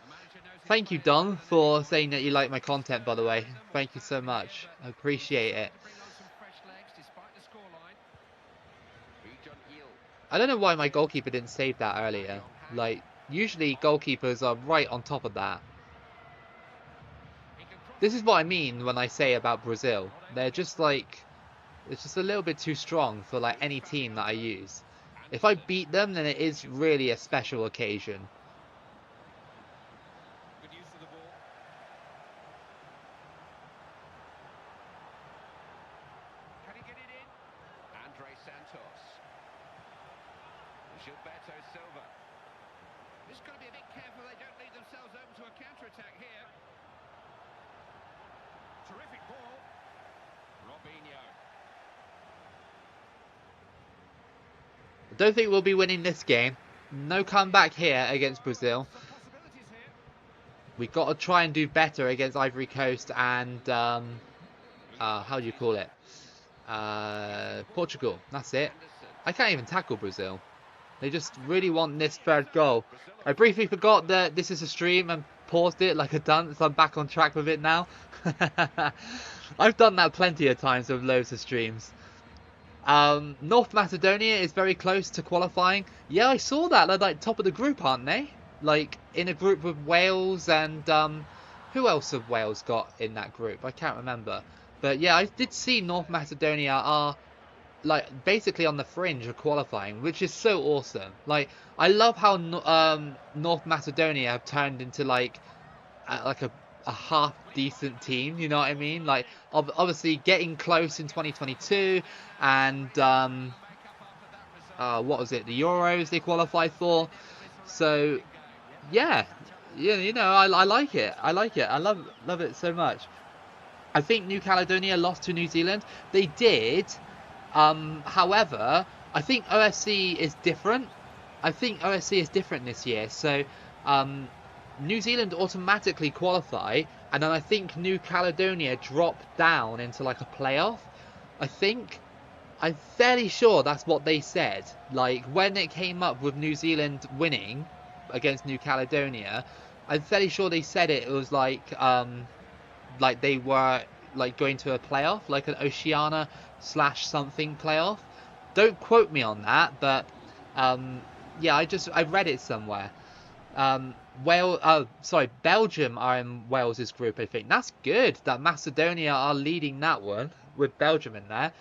Thank you, Don, for saying that you like my content, by the way. Thank you so much. I appreciate it. I don't know why my goalkeeper didn't save that earlier. Like, usually goalkeepers are right on top of that. This is what I mean when I say about Brazil. They're just like, it's just a little bit too strong for like any team that I use. If I beat them, then it is really a special occasion. I don't think we'll be winning this game. No comeback here against Brazil. We've got to try and do better against Ivory Coast and how do you call it? Portugal. That's it. I can't even tackle Brazil. They just really want this third goal. I briefly forgot that this is a stream and paused it like a dunce. I'm back on track with it now. I've done that plenty of times with loads of streams. North Macedonia is very close to qualifying. Yeah, I saw that. They're like top of the group, aren't they? Like in a group with Wales and who else have Wales got in that group? I can't remember. But yeah, I did see North Macedonia are like basically on the fringe of qualifying, which is so awesome. Like I love how North Macedonia have turned into like a half decent team. You know what I mean? Like obviously getting close in 2022, and what was it? The Euros they qualified for. So yeah, yeah, you know I like it. I like it. I love it so much. I think New Caledonia lost to New Zealand. They did. However, I think OFC is different. I think OFC is different this year. So, New Zealand automatically qualify, and then I think New Caledonia drop down into like a playoff. I think. I'm fairly sure that's what they said. Like when it came up with New Zealand winning against New Caledonia, I'm fairly sure they said it was like they were like going to a playoff, like an Oceania slash something playoff. Don't quote me on that, but yeah, I read it somewhere. Belgium are in Wales's group. I think that's good that Macedonia are leading that one with Belgium in there.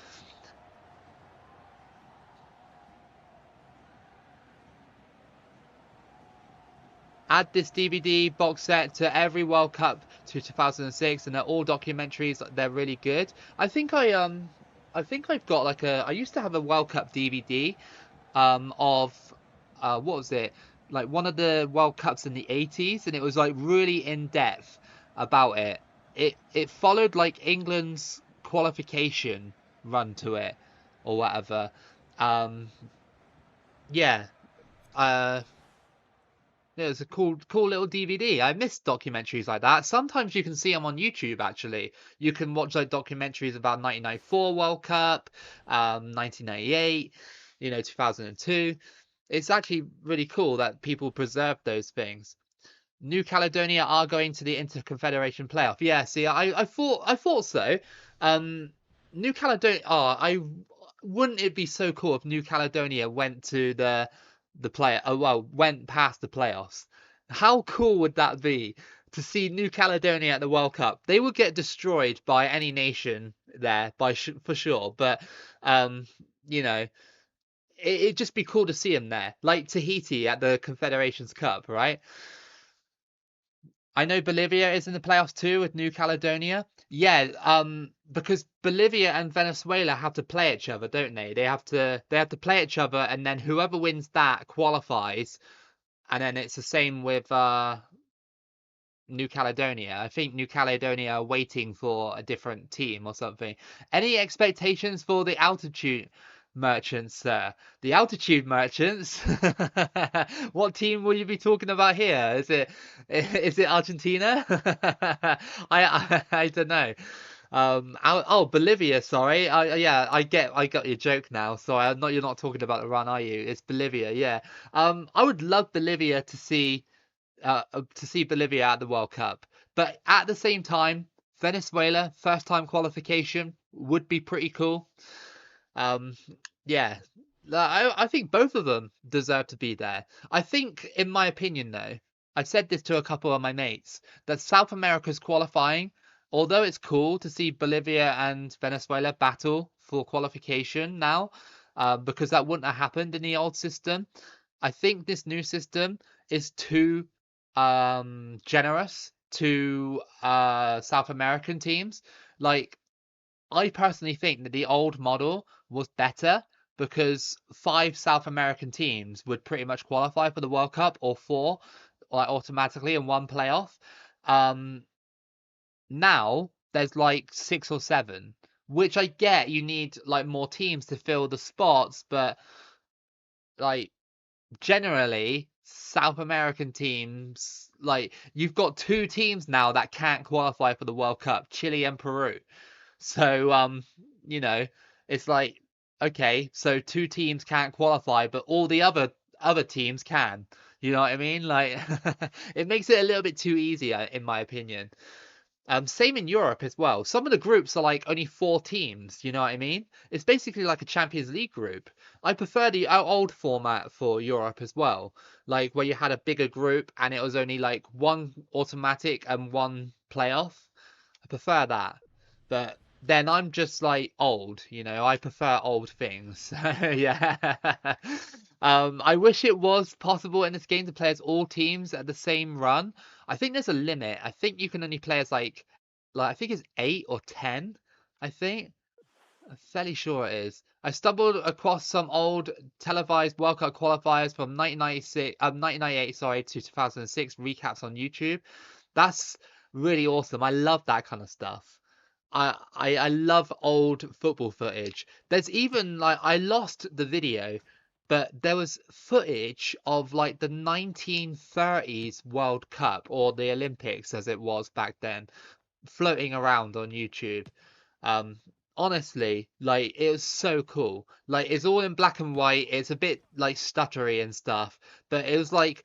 Add this DVD box set to every World Cup to 2006, and they're all documentaries. They're really good. I think I've got like I used to have a World Cup DVD, of, what was it? Like one of the World Cups in the 80s, and it was like really in depth about it. It followed like England's qualification run to it, or whatever. Um, yeah. Uh, Yeah, it's a cool little DVD. I miss documentaries like that. Sometimes you can see them on YouTube, actually. You can watch like documentaries about 1994 World Cup, 1998, 2002. It's actually really cool that people preserve those things. New Caledonia are going to the Interconfederation playoff. Yeah, see, I thought so. Um, New Caledonia. Oh, I wouldn't it be so cool if New Caledonia went to the play? Oh well, went past the playoffs. How cool would that be to see New Caledonia at the World Cup? They would get destroyed by any nation there, for sure. But um, you know, it'd just be cool to see them there, like Tahiti at the Confederations Cup, right? I know Bolivia is in the playoffs too with New Caledonia. Yeah, because Bolivia and Venezuela have to play each other, don't they? They have to play each other, and then whoever wins that qualifies. And then it's the same with New Caledonia. I think New Caledonia are waiting for a different team or something. Any expectations for the altitude? merchants, sir. The altitude merchants. What team will you be talking about here? Is it Argentina? I don't know. Oh, Bolivia. Sorry. Yeah, I got your joke now. Sorry, I'm not. You're not talking about Iran, are you? It's Bolivia. Yeah. I would love Bolivia to see Bolivia at the World Cup, but at the same time, Venezuela first time qualification would be pretty cool. Um, yeah, I think both of them deserve to be there. I think, in my opinion, though, I said this to a couple of my mates, that South America's qualifying, although it's cool to see Bolivia and Venezuela battle for qualification now, because that wouldn't have happened in the old system. I think this new system is too generous to South American teams. Like, I personally think that the old model was better because five South American teams would pretty much qualify for the World Cup, or four, like automatically in one playoff. Um, Now there's like six or seven, which I get you need like more teams to fill the spots, but like generally South American teams, like you've got two teams now that can't qualify for the World Cup, Chile and Peru. So, you know, it's like, okay, so two teams can't qualify, but all the other teams can. You know what I mean? Like, it makes it a little bit too easy, in my opinion. Same in Europe as well. Some of the groups are like only four teams. You know what I mean? It's basically like a Champions League group. I prefer the old format for Europe as well, like where you had a bigger group and it was only like one automatic and one playoff. I prefer that. But then I'm just like old, I prefer old things. Yeah. I wish it was possible in this game to play as all teams at the same run. I think there's a limit. I think you can only play as like I think it's 8 or 10. I think. I'm fairly sure it is. I stumbled across some old televised World Cup qualifiers from 1998, sorry, to 2006 recaps on YouTube. That's really awesome. I love that kind of stuff. I love old football footage. There's even like I lost the video, but there was footage of like the 1930s World Cup or the Olympics as it was back then, floating around on YouTube. Um, Honestly, like it was so cool. Like it's all in black and white. It's a bit like stuttery and stuff, but it looked like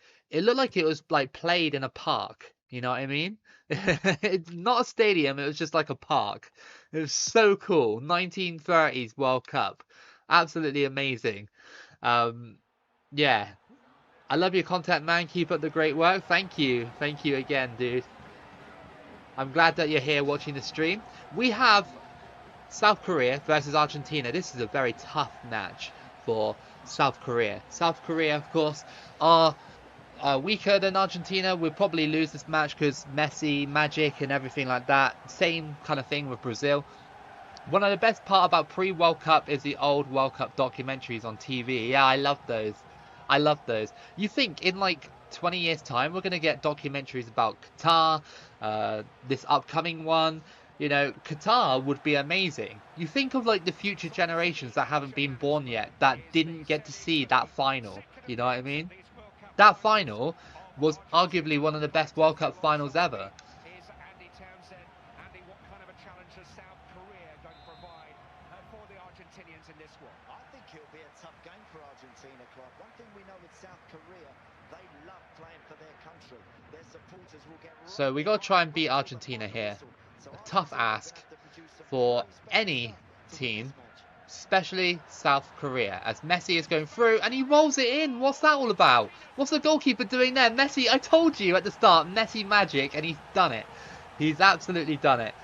it was like played in a park. You know what I mean? It's not a stadium. It was just like a park. It was so cool. 1930s World Cup, absolutely amazing. Um, yeah, I love your content, man. Keep up the great work. Thank you again, dude. I'm glad that you're here watching the stream. We have South Korea versus Argentina. This is a very tough match for South Korea. South Korea, of course, are weaker than Argentina. We'll probably lose this match because Messi, Magic, and everything like that. Same kind of thing with Brazil. One of the best part about pre-World Cup is the old World Cup documentaries on TV. Yeah, I love those. I love those. You think in like 20 years' time we're going to get documentaries about Qatar, this upcoming one. Qatar would be amazing. You think of like the future generations that haven't been born yet that didn't get to see that final. You know what I mean? That final was arguably one of the best World Cup finals ever. So we got to try and beat Argentina here. A tough ask for any team, especially South Korea, as Messi is going through and he rolls it in. What's that all about? What's the goalkeeper doing there? Messi, I told you at the start, Messi magic, and he's done it. He's absolutely done it.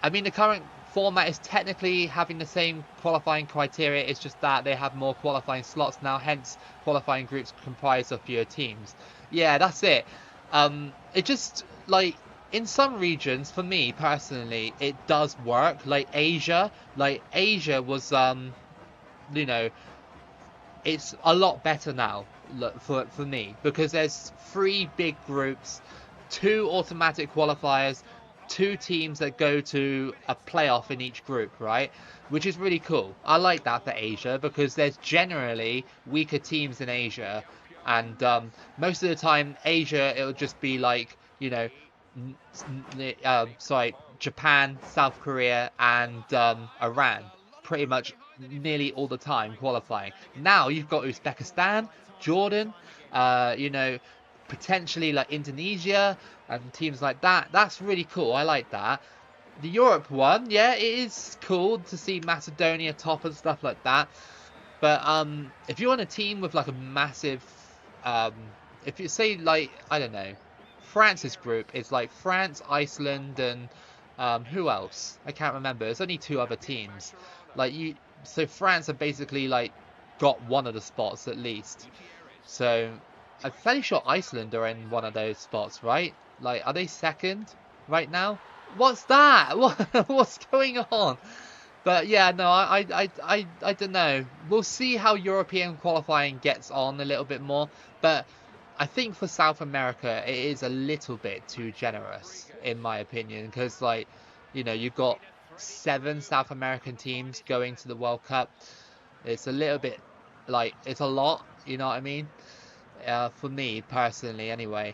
I mean, the current format is technically having the same qualifying criteria. It's just that they have more qualifying slots now, hence qualifying groups comprised of fewer teams. Yeah, that's it. It just, like, in some regions, for me personally, it does work. Like Asia was, it's a lot better now for me because there's three big groups, two automatic qualifiers, 2 teams that go to a playoff in each group, right? Which is really cool. I like that for Asia because there's generally weaker teams in Asia, and most of the time Asia it'll just be like, you know, sorry, Japan, South Korea, and Iran, pretty much nearly all the time qualifying. Now you've got Uzbekistan, Jordan, you know, potentially like Indonesia and teams like that. That's really cool. I like that. The Europe one, yeah, it is cool to see Macedonia top and stuff like that. But if you're on a team with like a massive, um, if you say like I don't know, France's group is like France, Iceland, and who else? I can't remember. There's only 2 other teams. Like you, so France have basically like got one of the spots at least. So I'm fairly sure Iceland are in one of those spots, right? Like, are they second right now? What's that? What's going on? But yeah, no, I don't know. We'll see how European qualifying gets on a little bit more. But I think for South America, it is a little bit too generous, in my opinion, because like, you know, you've got 7 South American teams going to the World Cup. It's a little bit like it's a lot, you know what I mean? For me personally, anyway.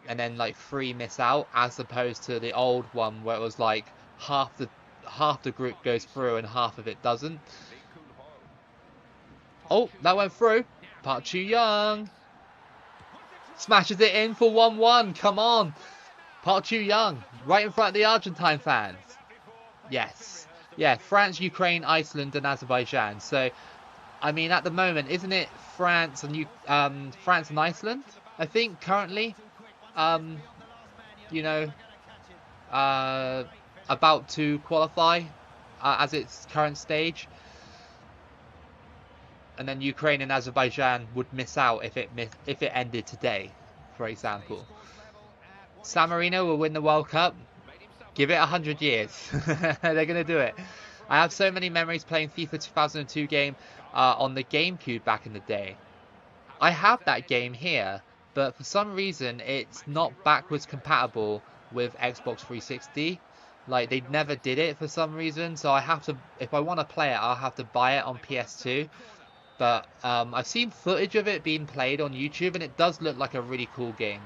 And then like 3 miss out, as opposed to the old one where it was like half the group goes through and half of it doesn't. Oh, that went through. Park Chu-young smashes it in for 1-1. Come on, Park Chu-young, right in front of the Argentine fans. Yes, yeah, France, Ukraine, Iceland, and Azerbaijan. So, I mean, at the moment, isn't it France and France and Iceland? I think currently, you know, about to qualify as its current stage, and then Ukraine and Azerbaijan would miss out if it ended today, for example. San Marino will win the World Cup. Give it 100 years. They're gonna do it. I have so many memories playing FIFA 2002 game on the GameCube back in the day. I have that game here, but for some reason it's not backwards compatible with Xbox 360. Like, they never did it for some reason, so I have to, if I want to play it, I'll have to buy it on PS2. But I've seen footage of it being played on YouTube, and it does look like a really cool game.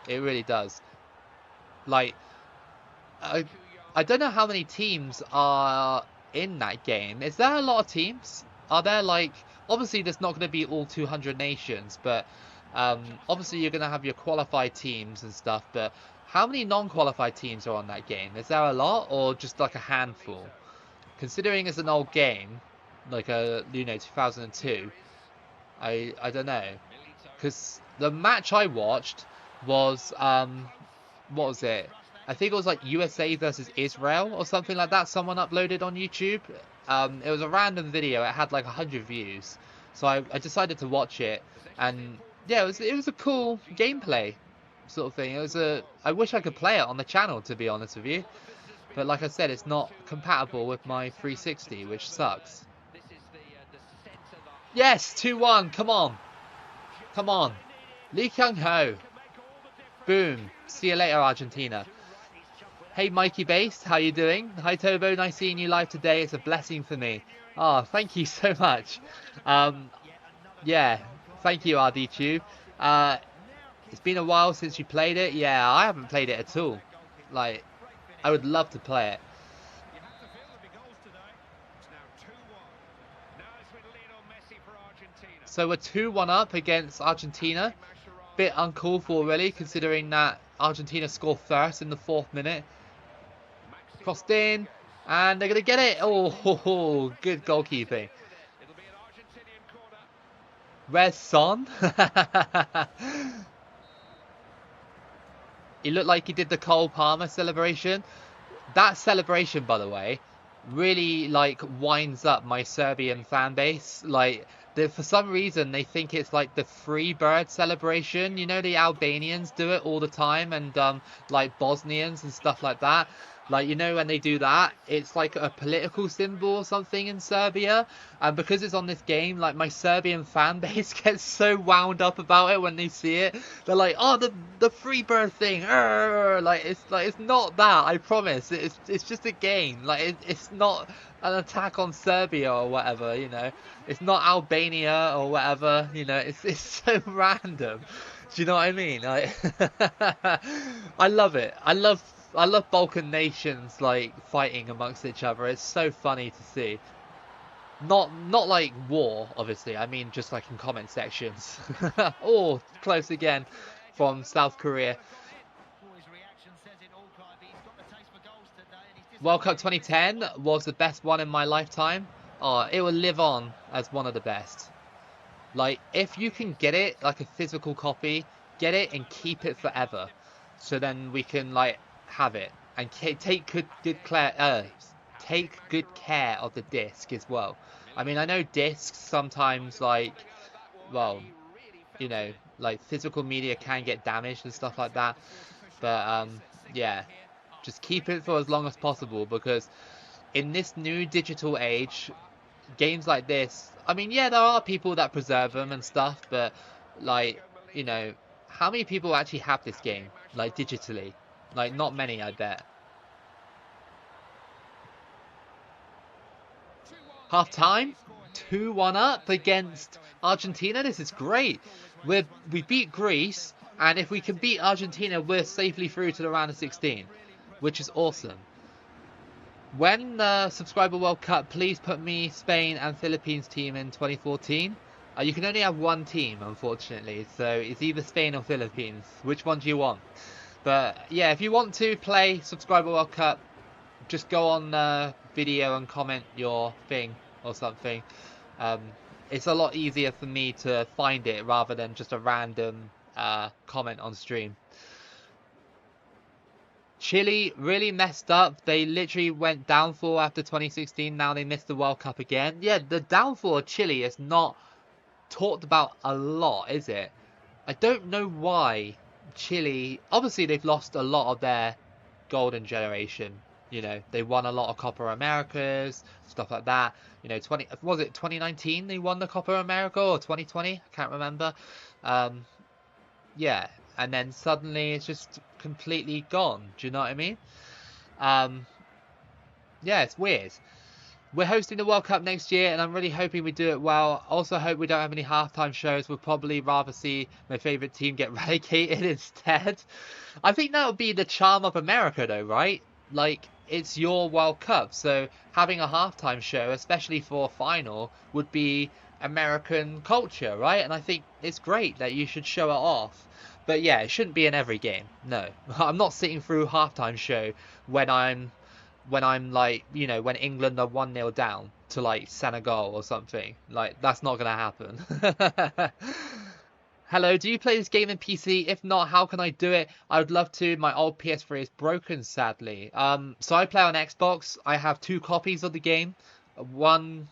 It really does. Like, I don't know how many teams are in that game. Is there a lot of teams? Are there like, obviously there's not going to be all 200 nations, but obviously you're going to have your qualified teams and stuff, but how many non-qualified teams are on that game? Is there a lot, or just like a handful? Considering it's an old game, like a, you know, 2002, I don't know, because the match I watched was what was it? I think it was like USA versus Israel or something like that. Someone uploaded on YouTube. It was a random video. It had like 100 views, so I decided to watch it, and yeah, it was a cool gameplay sort of thing. It was a, I wish I could play it on the channel, to be honest with you, but like I said, it's not compatible with my 360, which sucks. Yes, 2-1. Come on, come on, Lee Kyung-ho. Boom. See you later, Argentina. Hey, Mikey Based, how you doing? Hi, Tobo. Nice seeing you live today. It's a blessing for me. Oh, thank you so much. Yeah, thank you, RDTube. It's been a while since you played it. Yeah, I haven't played it at all. Like, I would love to play it. So we're 2-1 up against Argentina. Bit uncalled for, really, considering that Argentina scored first in the 4th minute. Crossed in, and they're going to get it. Oh, good goalkeeping. Where's Son? He looked like he did the Cole Palmer celebration. That celebration, by the way, really like winds up my Serbian fan base. Like, for some reason they think it's like the free bird celebration. You know, the Albanians do it all the time, and like Bosnians and stuff like that. Like, you know, when they do that, it's like a political symbol or something in Serbia. And because it's on this game, like, my Serbian fan base gets so wound up about it when they see it. They're like, oh, the free bird thing. Arr! Like, it's not that, I promise. It's just a game. Like, it's not an attack on Serbia or whatever, you know. It's not Albania or whatever, you know. It's so random. Do you know what I mean? Like, I love it. I love Balkan nations like fighting amongst each other. It's so funny to see. Not like war, obviously. I mean just like in comment sections. Oh, close again from South Korea. World Cup 2010 was the best one in my lifetime. Oh, it will live on as one of the best. Like, if you can get it, like a physical copy, get it and keep it forever. So then we can, like, have it. And take take good care of the disc as well. I mean, I know discs sometimes, like, well, you know, like, physical media can get damaged and stuff like that. But, yeah, just keep it for as long as possible, because in this new digital age, games like this, I mean, yeah, there are people that preserve them and stuff, but like, you know, how many people actually have this game, like, digitally? Like, not many, I bet. Half time, 2-1 up against Argentina. This is great. We beat Greece, and if we can beat Argentina, we're safely through to the round of 16, which is awesome. When the Subscriber World Cup, please put me, Spain and Philippines team in 2014. You can only have one team, unfortunately, so it's either Spain or Philippines. Which one do you want? But yeah, if you want to play Subscriber World Cup, just go on video and comment your thing or something. It's a lot easier for me to find it rather than just a random comment on stream. Chile really messed up. They literally went downfall after 2016. Now they missed the World Cup again. Yeah, the downfall of Chile is not talked about a lot, is it? I don't know why Chile... Obviously, they've lost a lot of their golden generation. You know, they won a lot of Copa Americas, stuff like that. You know, was it 2019 they won the Copa America, or 2020? I can't remember. Yeah, and then suddenly it's just completely gone. Do you know what I mean? Yeah, it's weird. We're hosting the World Cup next year, and I'm really hoping we do it well. Also hope we don't have any halftime shows. We'll probably rather see my favourite team get relegated instead. I think that would be the charm of America, though, right? Like, it's your World Cup, so having a halftime show, especially for a final, would be American culture, right? And I think it's great that you should show it off. But yeah, it shouldn't be in every game. No, I'm not sitting through halftime show when I'm like, you know, when England are 1-0 down to like Senegal or something. Like, that's not gonna happen. Hello, do you play this game in PC? If not, how can I do it? I would love to. My old PS3 is broken, sadly. So I play on Xbox. I have 2 copies of the game. One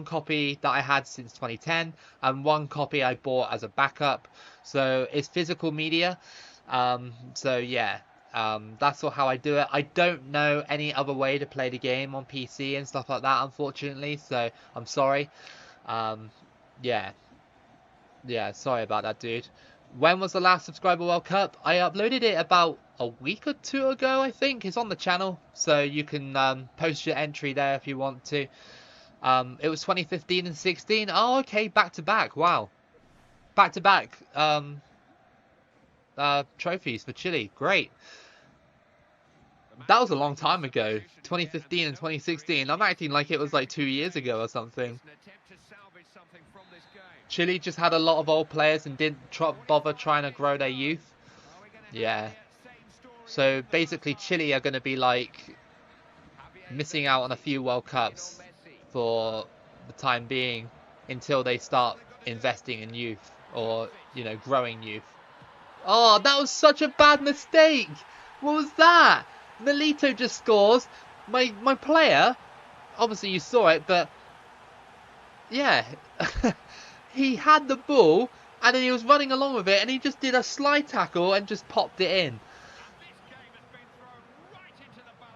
copy that I had since 2010, and 1 copy I bought as a backup. So it's physical media. So yeah, that's how I do it. I don't know any other way to play the game on PC and stuff like that, unfortunately. So I'm sorry. Yeah. Yeah, sorry about that, dude. When was the last Subscriber World Cup? I uploaded it about a week or 2 ago, I think. It's on the channel, so you can post your entry there if you want to. It was 2015 and 16. Oh, okay, back to back. Wow, back to back trophies for Chile. Great. That was a long time ago. 2015 and 2016. I'm acting like it was like 2 years ago or something. Chile just had a lot of old players and didn't bother trying to grow their youth. Yeah. So basically Chile are going to be like missing out on a few World Cups for the time being until they start investing in youth, or, you know, growing youth. Oh, that was such a bad mistake. What was that? Milito just scores. My player, obviously you saw it, but yeah. He had the ball, and then he was running along with it, and he just did a slide tackle and just popped it in.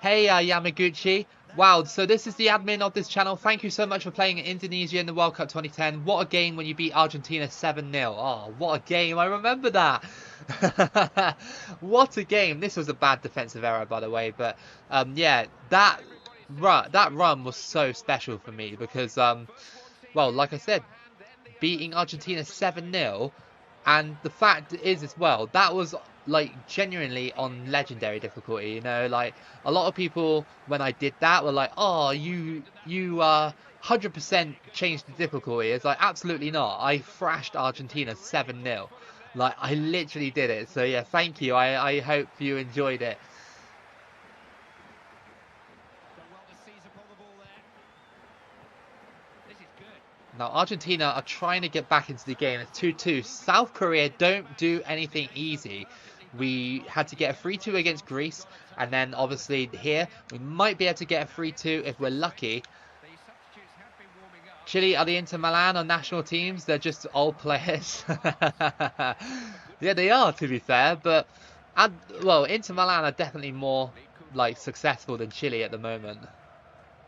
Hey, Yamaguchi. Wow, so this is the admin of this channel. Thank you so much for playing Indonesia in the World Cup 2010. What a game when you beat Argentina 7-0. Oh, what a game. I remember that. What a game. This was a bad defensive error, by the way. But, yeah, that run was so special for me because, well, like I said, beating Argentina 7-0. And the fact is as well, that was like genuinely on legendary difficulty, you know, like a lot of people when I did that were like, oh, you 100% changed the difficulty. It's like, absolutely not. I thrashed Argentina 7-0. Like, I literally did it. So yeah, thank you. I hope you enjoyed it. Now, Argentina are trying to get back into the game. It's 2-2. South Korea don't do anything easy. We had to get a 3-2 against Greece. And then, obviously, here, we might be able to get a 3-2 if we're lucky. Chile are the Inter Milan on national teams. They're just old players. Yeah, they are, to be fair. But, well, Inter Milan are definitely more, like, successful than Chile at the moment.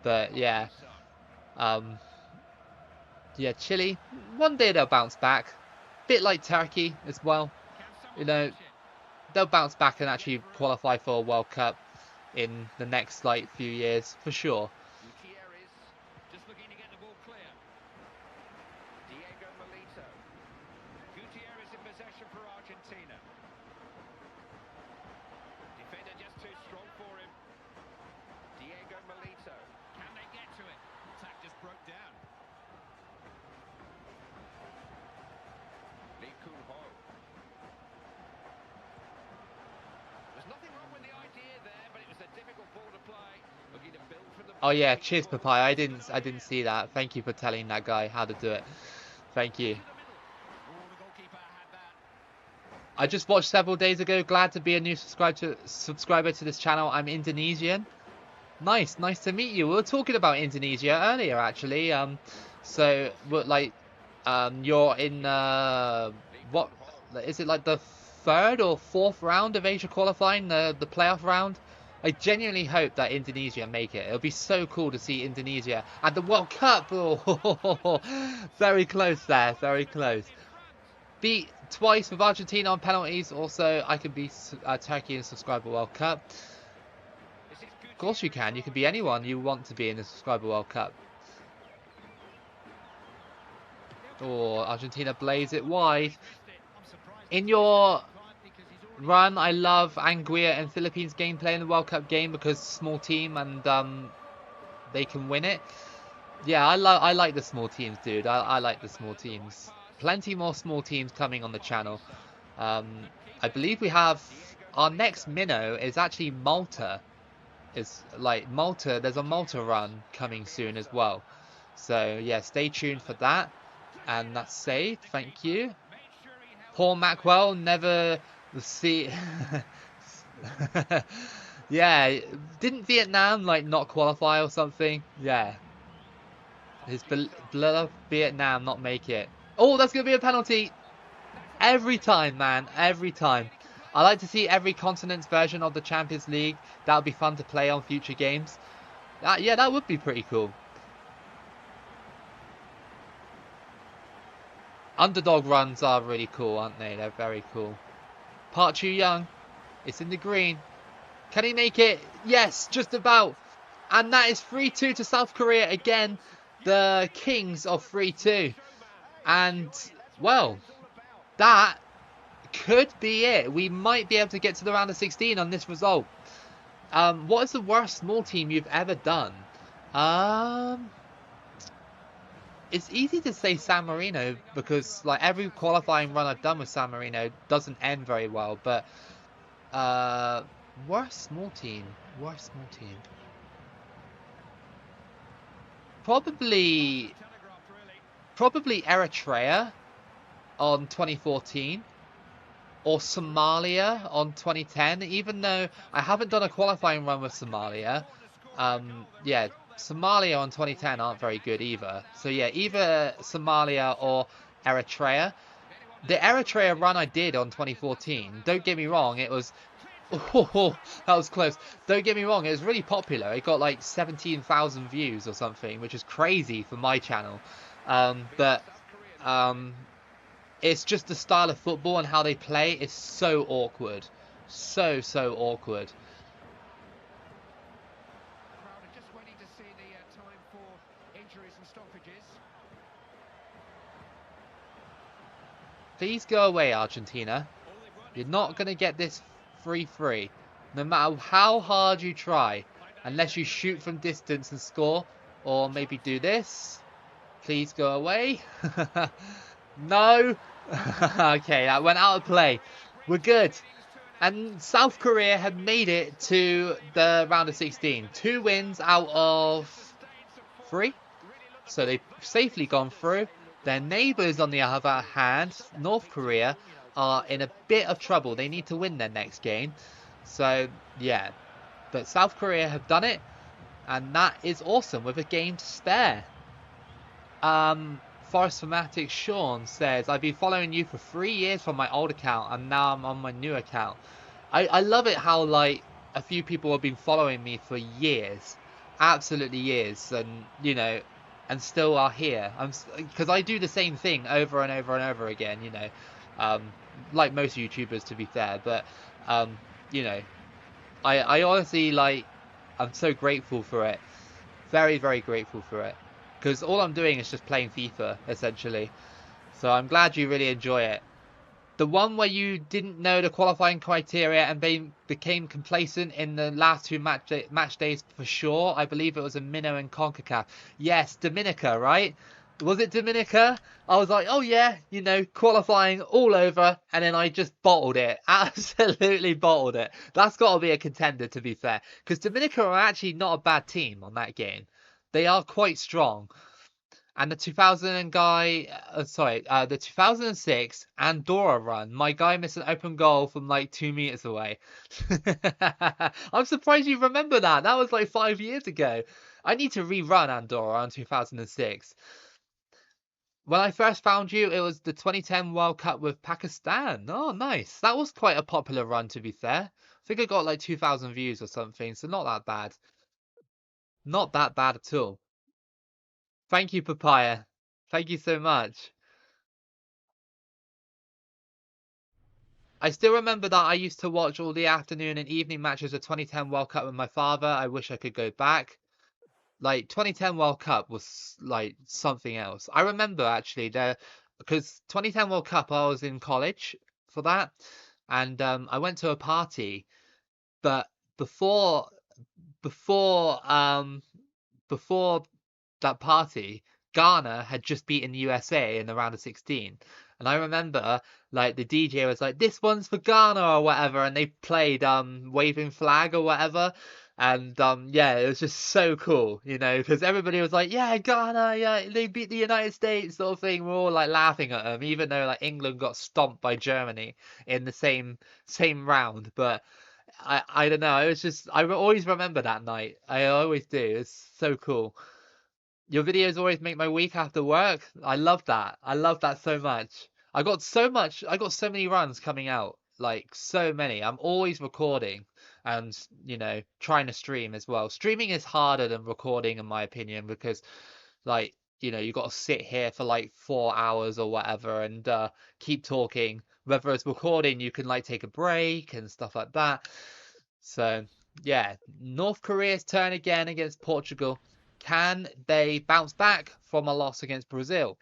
But, yeah. Yeah, Chile, one day they'll bounce back. Bit like Turkey as well. You know, they'll bounce back and actually qualify for a World Cup in the next, like, few years, for sure. Oh yeah, cheers, Papaya. I didn't see that. Thank you for telling that guy how to do it. Thank you. I just watched several days ago. Glad to be a new subscriber to this channel. I'm Indonesian. Nice to meet you. We were talking about Indonesia earlier, actually. So we're like, you're in what is it, like the third or fourth round of Asia qualifying, the playoff round? I genuinely hope that Indonesia make it. It'll be so cool to see Indonesia at the World Cup. Oh, very close there, very close. Beat twice with Argentina on penalties. Also, I could be Turkey in the Subscriber World Cup. Of course you can. You can be anyone you want to be in the Subscriber World Cup. Oh, Argentina blaze it wide. In your run, I love Anguilla and Philippines gameplay in the World Cup game because small team and they can win it. Yeah, I like the small teams, dude. I like the small teams. Plenty more small teams coming on the channel. I believe we have our next minnow is actually Malta. It's like Malta. There's a Malta run coming soon as well. So yeah, stay tuned for that. And that's saved. Thank you. Paul Mackwell never see. Yeah, didn't Vietnam like not qualify or something? Yeah, his beloved Vietnam not make it. Oh, that's gonna be a penalty every time, man. Every time. I like to see every continent's version of the Champions League. That would be fun to play on future games. Yeah, that would be pretty cool. Underdog runs are really cool, aren't they? They're very cool. Park Chu-young, it's in the green. Can he make it? Yes, just about. And that is 3-2 to South Korea again. The kings of 3-2. And, well, that could be it. We might be able to get to the round of 16 on this result. What is the worst small team you've ever done? It's easy to say San Marino because like every qualifying run I've done with San Marino doesn't end very well. But worst small team. Probably Eritrea on 2014 or Somalia on 2010. Even though I haven't done a qualifying run with Somalia, yeah. Somalia on 2010 aren't very good either. So yeah, either Somalia or Eritrea. The Eritrea run I did on 2014, don't get me wrong, it was Oh, that was close. Don't get me wrong, it was really popular. It got like 17,000 views or something, which is crazy for my channel. But um, it's just the style of football and how they play is so awkward. So awkward. Crowd are just waiting to see the time for injuries and stoppages. Please go away, Argentina. You're not going to get this free. No matter how hard you try. Unless you shoot from distance and score. Or maybe do this. Please go away. No. Okay, that went out of play. We're good. And South Korea have made it to the round of 16. 2 wins out of 3. So they've safely gone through. Their neighbours, on the other hand, North Korea, are in a bit of trouble. They need to win their next game. So, yeah. But South Korea have done it. And that is awesome with a game to spare. Forest Fanatic Sean says, I've been following you for 3 years from my old account, and now I'm on my new account. I love it how, like, a few people have been following me for years. Absolutely years. And, you know, and still are here. Because I do the same thing over and over and over again, you know. Um, like most YouTubers, to be fair. But, you know, I honestly, like, I'm so grateful for it. Very grateful for it. Because all I'm doing is just playing FIFA, essentially. So I'm glad you really enjoy it. The one where you didn't know the qualifying criteria and became complacent in the last two match days for sure. I believe it was a Minnow and CONCACAF. Yes, Dominica, right? Was it Dominica? I was like, oh yeah, you know, qualifying all over, and then I just bottled it. Absolutely bottled it. That's got to be a contender, to be fair. Because Dominica are actually not a bad team on that game. They are quite strong. And the 2006 Andorra run, my guy missed an open goal from like 2 meters away. I'm surprised you remember that. That was like 5 years ago. I need to rerun Andorra in 2006. When I first found you, it was the 2010 World Cup with Pakistan. Oh, nice. That was quite a popular run, to be fair. I think I got like 2,000 views or something, so not that bad. Not that bad at all. Thank you, Papaya. Thank you so much. I still remember that I used to watch all the afternoon and evening matches of 2010 World Cup with my father. I wish I could go back. Like 2010 World Cup was like something else. I remember actually there because 2010 World Cup I was in college for that, and I went to a party, but before before um before that party, Ghana had just beaten the USA in the round of 16. And I remember like the DJ was like, this one's for Ghana or whatever, and they played Waving Flag or whatever. And yeah, it was just so cool, you know, because everybody was like, yeah, Ghana, yeah, they beat the United States, sort of thing. We're all like laughing at them, even though like England got stomped by Germany in the same round. But I don't know, it was just I always remember that night. I always do. It's so cool. Your videos always make my week after work. I love that. I love that so much. I got so many runs coming out. Like so many. I'm always recording and, you know, trying to stream as well. Streaming is harder than recording in my opinion because like, you know, you got to sit here for like 4 hours or whatever and keep talking. Whereas recording, you can like take a break and stuff like that. So, yeah, North Korea's turn again against Portugal. Can they bounce back from a loss against Brazil?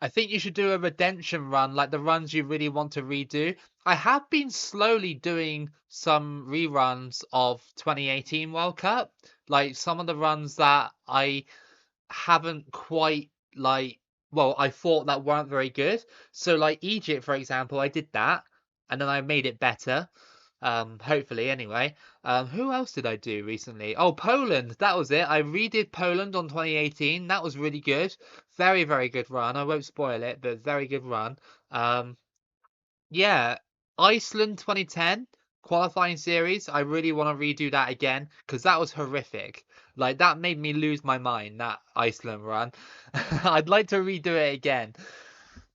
I think you should do a redemption run, like the runs you really want to redo. I have been slowly doing some reruns of 2018 World Cup, like some of the runs that I haven't quite like well, I thought that weren't very good. So like Egypt, for example, I did that and then I made it better. Hopefully anyway. Who else did I do recently? Oh, Poland, that was it. I redid Poland on 2018. That was really good. Very good run. I won't spoil it, but very good run. Yeah, Iceland 2010. qualifying series, I really want to redo that again because that was horrific. Like that made me lose my mind, that Iceland run. I'd like to redo it again.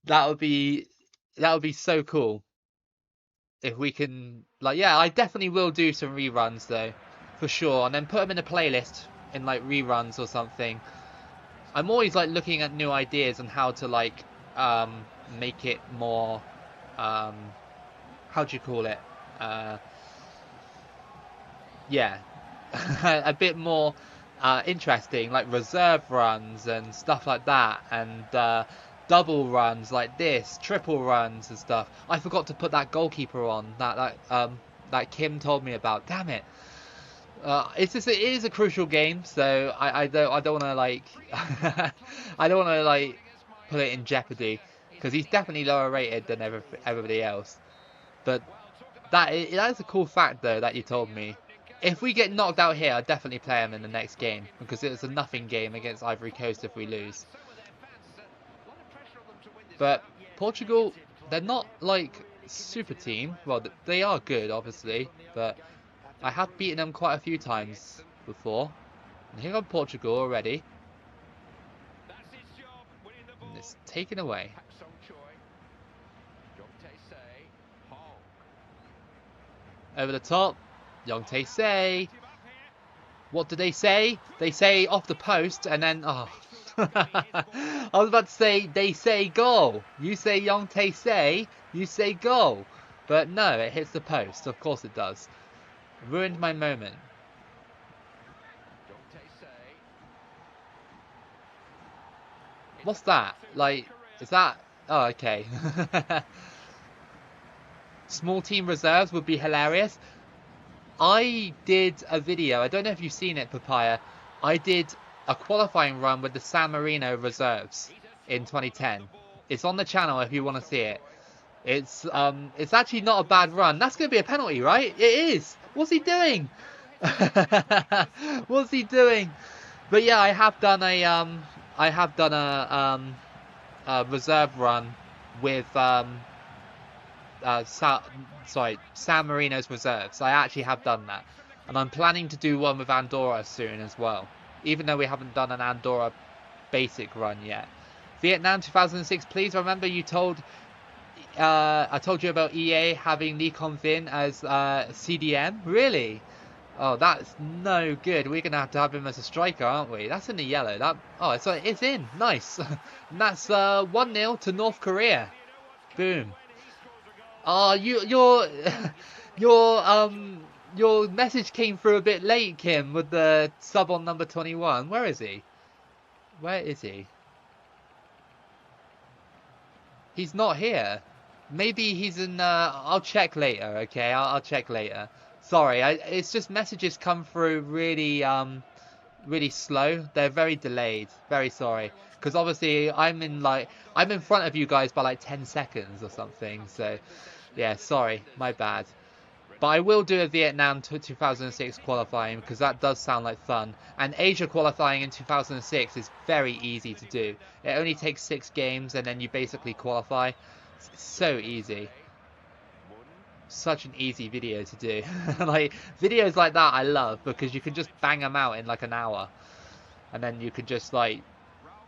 That would be so cool if we can, like, yeah, I definitely will do some reruns though, for sure, and then put them in a playlist in like reruns or something. I'm always like looking at new ideas on how to like make it more um how do you call it? Uh yeah, a bit more interesting, like reserve runs and stuff like that, and double runs like this, triple runs and stuff. I forgot to put that goalkeeper on that Kim told me about. Damn it! It is a crucial game, so I don't want to like I don't want to like put it in jeopardy because he's definitely lower rated than everybody else. But that is a cool fact though that you told me. If we get knocked out here, I'll definitely play him in the next game because it's a nothing game against Ivory Coast if we lose. But Portugal, they're not like super team. Well, they are good, obviously, but I have beaten them quite a few times before. And here on Portugal already. And it's taken away. Over the top. Young Tae-se. What do they say? They say off the post and then... Oh. I was about to say they say goal. You say Young Tae-se. You say goal. But no, it hits the post. Of course it does. Ruined my moment. What's that? Like, is that... Oh, okay. Small team reserves would be hilarious. I did a video, I don't know if you've seen it, Papaya. I did a qualifying run with the San Marino reserves in 2010. It's on the channel if you want to see it. It's actually not a bad run. That's going to be a penalty, right? It is. What's he doing? What's he doing? But yeah, I have done a reserve run with San Marino's reserves. I actually have done that, and I'm planning to do one with Andorra soon as well, even though we haven't done an Andorra basic run yet. Vietnam 2006, please remember you told I told you about EA having Lee Kon Vin as CDM. Really? Oh, that's no good. We're gonna have him as a striker, aren't we? That's in the yellow. It's in. Nice. And that's 1-0 to North Korea. Boom. Oh, your message came through a bit late, Kim, with the sub on number 21. Where is he? Where is he? He's not here. Maybe he's in. I'll check later. Okay, I'll check later. Sorry, it's just messages come through really really slow. They're very delayed. Very sorry, because obviously I'm in front of you guys by like 10 seconds or something. So yeah, sorry, my bad. But I will do a Vietnam 2006 qualifying because that does sound like fun. And Asia qualifying in 2006 is very easy to do. It only takes 6 games and then you basically qualify. It's so easy. Such an easy video to do. Like videos like that I love because you can just bang them out in like an hour. And then you can just like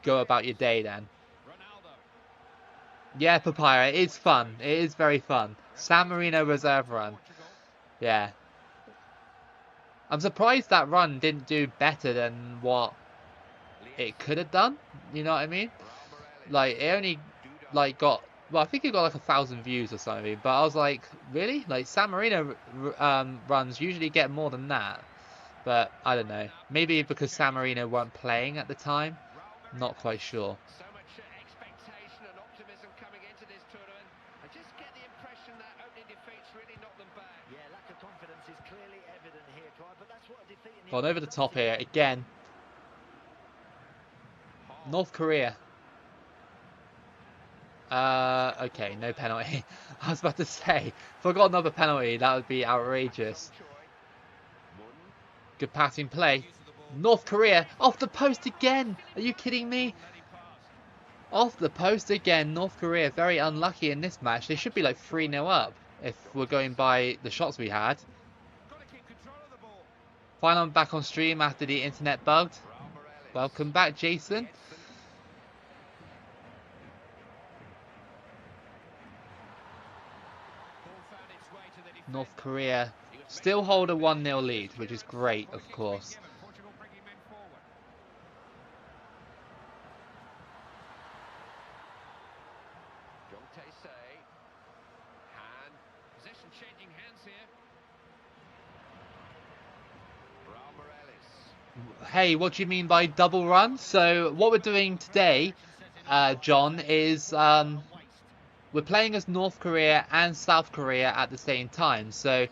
go about your day then. Yeah, Papaya, it is fun. It is very fun. San Marino reserve run. Yeah. I'm surprised that run didn't do better than what it could have done. You know what I mean? Like, it only, like, got... Well, I think it got, like, 1,000 views or something. But I was like, really? Like, San Marino runs usually get more than that. But, I don't know. Maybe because San Marino weren't playing at the time. Not quite sure. Gone over the top here again. North Korea. Okay, no penalty. I was about to say, if I got another penalty, that would be outrageous. Good passing play. North Korea off the post again. Are you kidding me? Off the post again. North Korea very unlucky in this match. They should be like 3-0 up. if we're going by the shots we had. Got to keep control of the ball. Finally, I'm back on stream after the internet bugged. Welcome back, Jason. North Korea still hold a 1-0 lead, which is great, of course. Hey, what do you mean by double run? So what we're doing today, John, is we're playing as North Korea and South Korea at the same time. So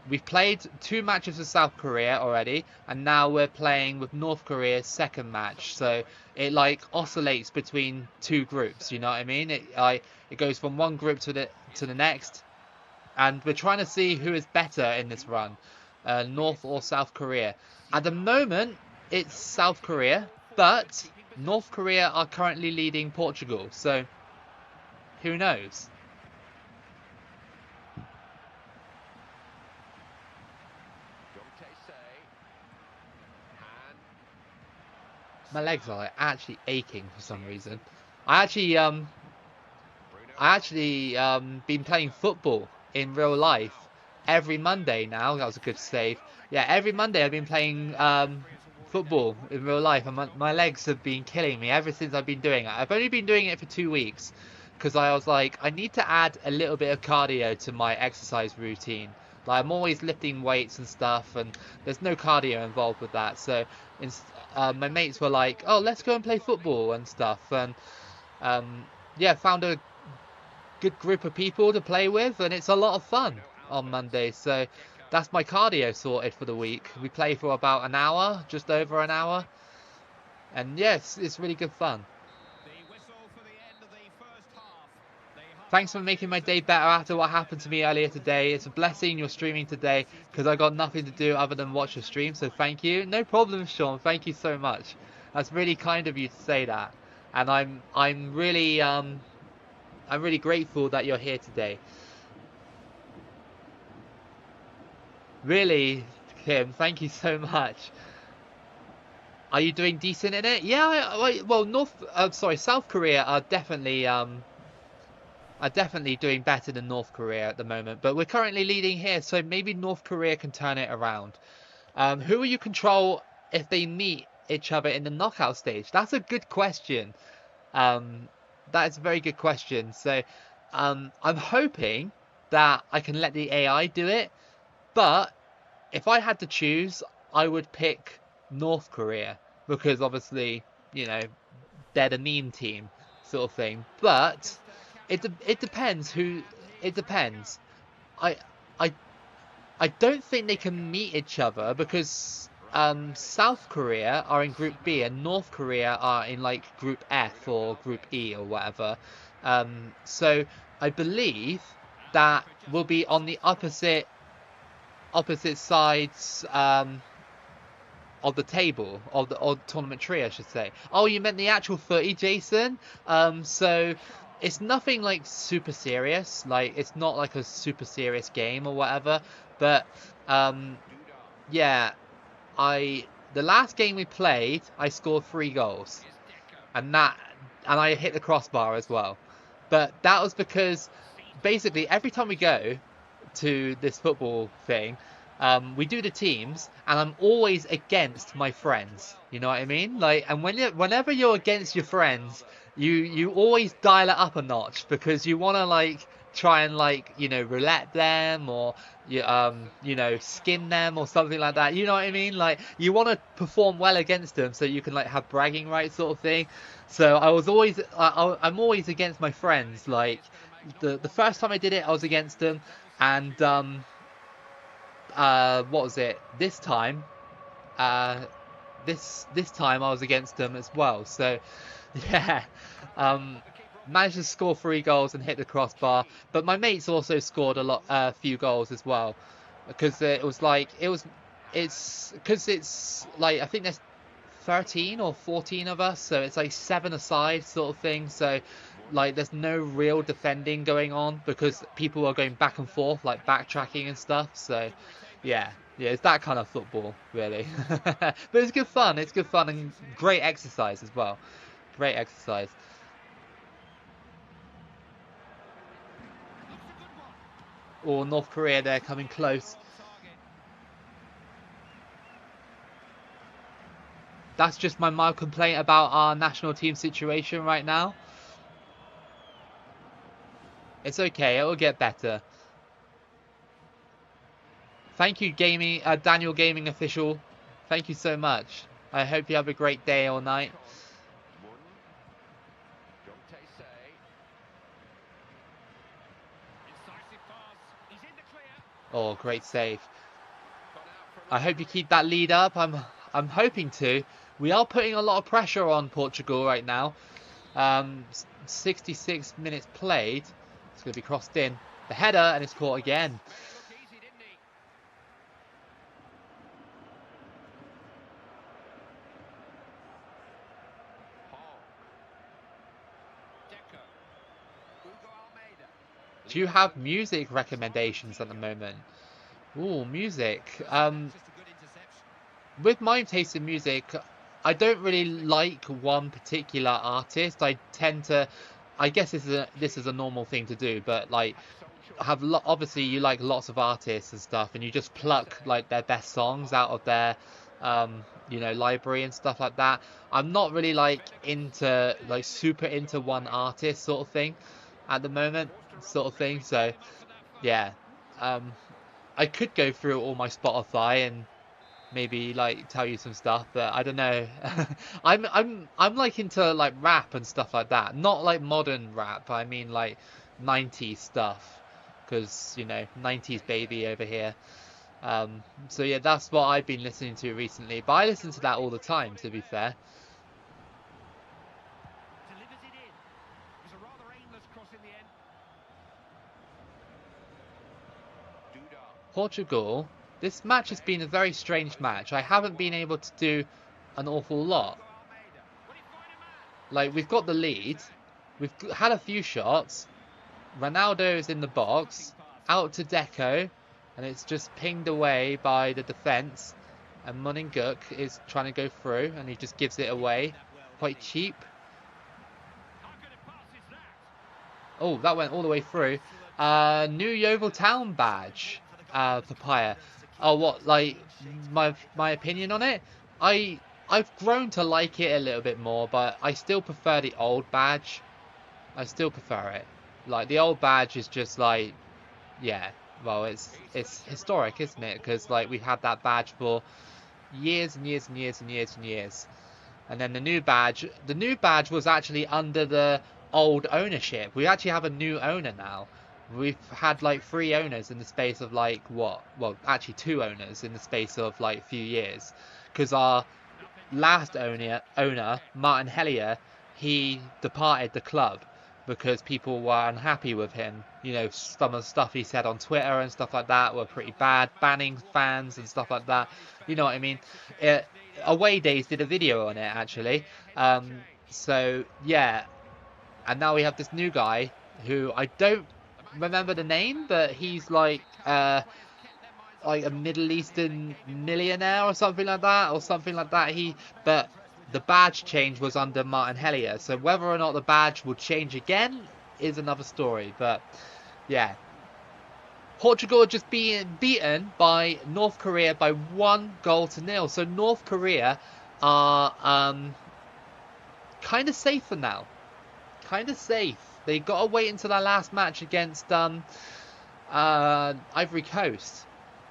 we've played 2 matches with South Korea already, and now we're playing with North Korea's second match. So it like oscillates between 2 groups. You know what I mean? It goes from one group to the next, and we're trying to see who is better in this run, North or South Korea. At the moment, it's South Korea, but North Korea are currently leading Portugal. So who knows? My legs are actually aching for some reason. I actually been playing football in real life every Monday now. That was a good save. Yeah, every Monday I've been playing football in real life, and my legs have been killing me ever since I've been doing it. I've only been doing it for 2 weeks because I was like, I need to add a little bit of cardio to my exercise routine. Like, I'm always lifting weights and stuff, and there's no cardio involved with that. So my mates were like, oh, let's go and play football and stuff. And yeah, found a good group of people to play with, and it's a lot of fun on Monday. So that's my cardio sorted for the week. We play for about an hour, just over an hour. And yes, it's really good fun. Thanks for making my day better after what happened to me earlier today. It's a blessing you're streaming today, because I got nothing to do other than watch your stream, so thank you. No problem, Sean. Thank you so much. That's really kind of you to say that. And I'm really grateful that you're here today. Really, Kim, thank you so much. Are you doing decent in it? Yeah, well, South Korea are definitely doing better than North Korea at the moment, but we're currently leading here, so maybe North Korea can turn it around. Who will you control if they meet each other in the knockout stage? That's a good question. That is a very good question. So I'm hoping that I can let the AI do it, but if I had to choose, I would pick North Korea, because obviously, you know, they're the meme team sort of thing. But it depends who. It depends. I don't think they can meet each other, because South Korea are in Group B and North Korea are in like Group F or Group E or whatever. So I believe that we'll be on the opposite sides of the table, of the tournament tree, I should say. Oh, you meant the actual footy, Jason? So it's nothing like super serious. Like, it's not like a super serious game or whatever. But yeah, the last game we played, I scored 3 goals, and I hit the crossbar as well. But that was because basically every time we go to this football thing, we do the teams, and I'm always against my friends. You know what I mean? Like, and whenever you're against your friends, you always dial it up a notch, because you want to like try and like, you know, roulette them, or you know, skin them or something like that. You know what I mean? Like, you want to perform well against them so you can like have bragging rights, sort of thing. So I'm always against my friends. Like, the first time I did it, I was against them, and what was it? This time this time I was against them as well. So yeah, managed to score 3 goals and hit the crossbar. But my mates also scored a few goals as well, because it's like, I think there's 13 or 14 of us, so it's like 7 aside sort of thing. So like there's no real defending going on because people are going back and forth, like backtracking and stuff. So, yeah, yeah, it's that kind of football, really. But it's good fun. It's good fun and great exercise as well. Great exercise. Or North Korea, they're coming close. That's just my mild complaint about our national team situation right now. It's okay, it'll get better. Thank you, gaming, Daniel Gaming Official. Thank you so much. I hope you have a great day or night. Oh, great save. I hope you keep that lead up. I'm hoping to. We are putting a lot of pressure on Portugal right now. 66 minutes played. It's going to be crossed in. The header, and it's caught again. Do you have music recommendations at the moment? Ooh, music. With my taste in music, I don't really like one particular artist. I tend to, I guess this is a normal thing to do, but like obviously you like lots of artists and stuff, and you just pluck like their best songs out of their library and stuff like that. I'm not really like into like super into one artist sort of thing at the moment, sort of thing. So yeah, um, I could go through all my Spotify and maybe like tell you some stuff, but I don't know. I'm like into like rap and stuff like that. Not like modern rap. I mean like 90s stuff, because 90s baby over here. So yeah, that's what I've been listening to recently. But I listen to that all the time, to be fair. Portugal, this match has been a very strange match. I haven't been able to do an awful lot. Like, we've got the lead, we've had a few shots. Ronaldo is in the box, out to Deco, and it's just pinged away by the defence. And Muninguk is trying to go through, and he just gives it away, quite cheap. Oh, that went all the way through. New Yeovil Town badge, Papaya. Oh, what? Like my opinion on it? I've grown to like it a little bit more, but I still prefer the old badge. I still prefer it. Like the old badge is just like, yeah. Well, it's historic, isn't it? Because like we've had that badge for years and years and years and years and years. And then the new badge was actually under the old ownership. We actually have a new owner now. We've had like 3 owners in the space of like what? Well, actually 2 owners in the space of like a few years. Because our last owner, Martin Hellier, he departed the club because people were unhappy with him. Some of the stuff he said on Twitter and stuff like that were pretty bad, banning fans and stuff like that. You know what I mean? Away Days did a video on it actually. So yeah, and now we have this new guy who I don't remember the name, but he's like a Middle Eastern millionaire or something like that, but the badge change was under Martin Hellier, so whether or not the badge will change again is another story. But yeah, Portugal are just being beaten by North Korea by 1-0. So North Korea are kind of safe for now. Kind of safe. They got to wait until their last match against Ivory Coast.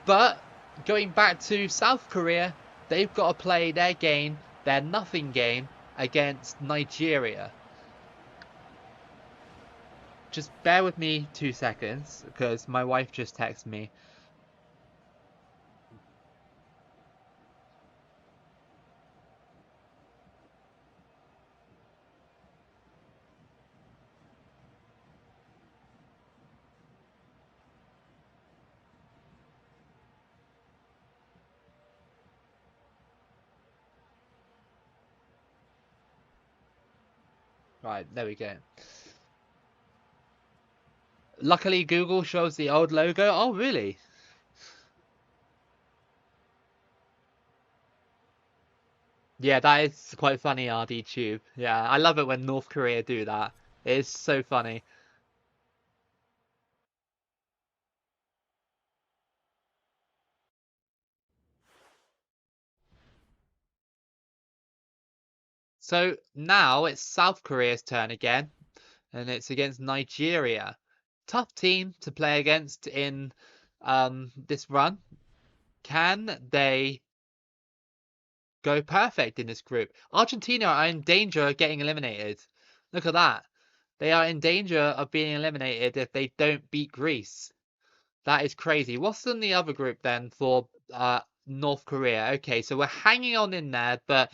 But going back to South Korea, they've got to play their game, their nothing game, against Nigeria. Just bear with me 2 seconds, because my wife just texted me. Right, there we go. Luckily, Google shows the old logo. Oh, really? Yeah, that is quite funny, RD Tube. Yeah, I love it when North Korea do that. It's so funny. So now it's South Korea's turn again, and it's against Nigeria. Tough team to play against in this run. Can they go perfect in this group? Argentina are in danger of getting eliminated. Look at that. They are in danger of being eliminated if they don't beat Greece. That is crazy. What's in the other group then for North Korea? Okay, so we're hanging on in there, but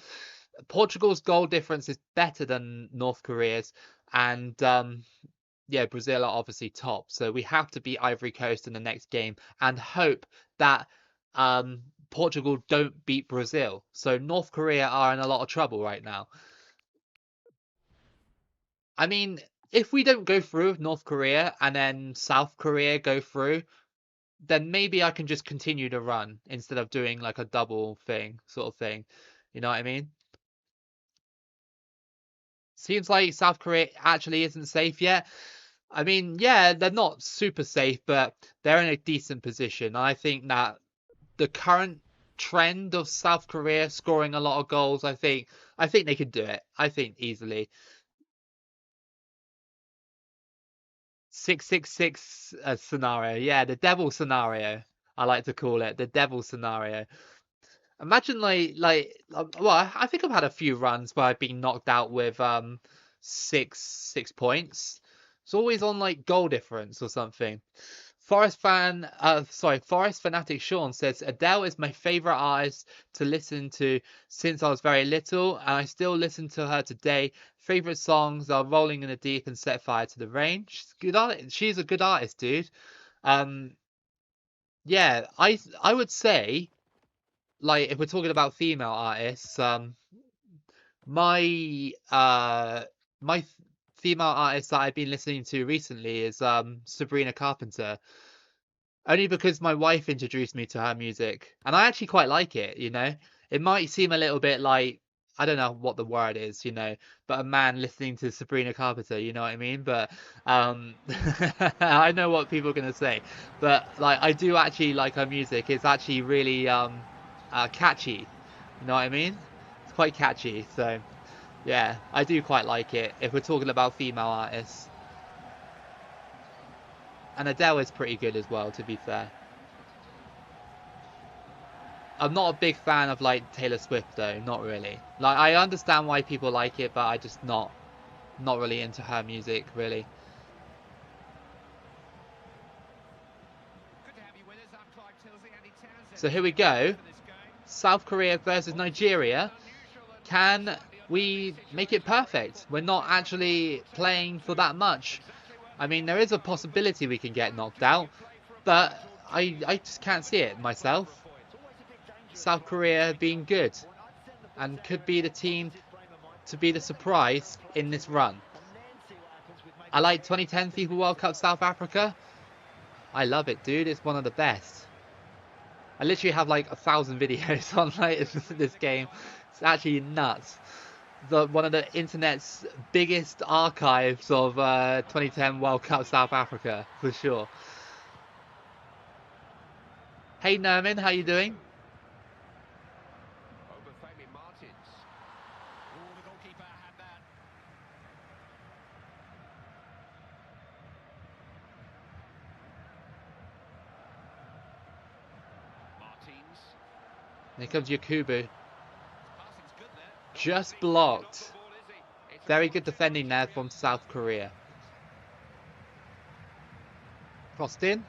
Portugal's goal difference is better than North Korea's, and yeah, Brazil are obviously top. So we have to beat Ivory Coast in the next game and hope that Portugal don't beat Brazil. So North Korea are in a lot of trouble right now. I mean, if we don't go through with North Korea and then South Korea go through, then maybe I can just continue to run instead of doing like a double thing, sort of thing. You know what I mean? Seems like South Korea actually isn't safe yet. I mean, yeah, they're not super safe, but they're in a decent position. I think that the current trend of South Korea scoring a lot of goals, I think they could do it. I think easily. 666 scenario. Yeah, the devil scenario. I like to call it the devil scenario. Imagine well, I think I've had a few runs where I've been knocked out with six points. It's always on like goal difference or something. Forest fanatic Sean says Adele is my favorite artist to listen to since I was very little, and I still listen to her today. Favorite songs are Rolling in the Deep and Set Fire to the Rain. She's a good artist, dude. Um, yeah, I would say like if we're talking about female artists, my my female artist that I've been listening to recently is Sabrina Carpenter. Only because my wife introduced me to her music, and I actually quite like it, you know. It might seem a little bit like I don't know what the word is, you know, but a man listening to Sabrina Carpenter, you know what I mean? But um I know what people are gonna say. But like I do actually like her music. It's actually really catchy. You know what I mean? It's quite catchy. So yeah, I do quite like it if we're talking about female artists. And Adele is pretty good as well, to be fair. I'm not a big fan of like Taylor Swift though, not really. Like I understand why people like it, but I just not really into her music really. Good to have you with us. I'm Clive Tilsley, Andy Townsend. So here we go. South Korea versus Nigeria. Can we make it perfect? We're not actually playing for that much. I mean, there is a possibility we can get knocked out, but I just can't see it myself. South Korea being good and could be the team to be the surprise in this run. I like 2010 FIFA World Cup South Africa. I love it, dude. It's one of the best. I literally have like 1,000 videos on like this game. It's actually nuts. One of the internet's biggest archives of 2010 World Cup South Africa for sure. Hey Nermin, how you doing? Martins. Oh, the goalkeeper had that. Martins. Here comes Yakubu. Passing's good there. Just blocked. Very good defending there from South Korea. Crossed in.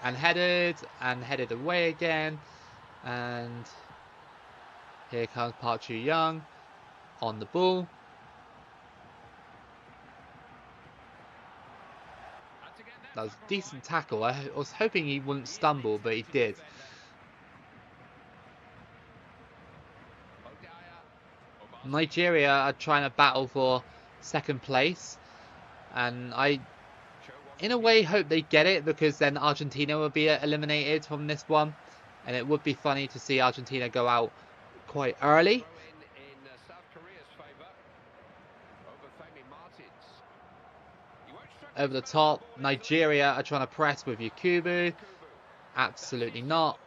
And headed away again. And here comes Park Chu-young on the ball. That was a decent tackle. I was hoping he wouldn't stumble, but he did. Nigeria are trying to battle for second place, and I in a way hope they get it, because then Argentina will be eliminated from this one, and it would be funny to see Argentina go out quite early. Over the top, Nigeria are trying to press with Yakubu. Absolutely not.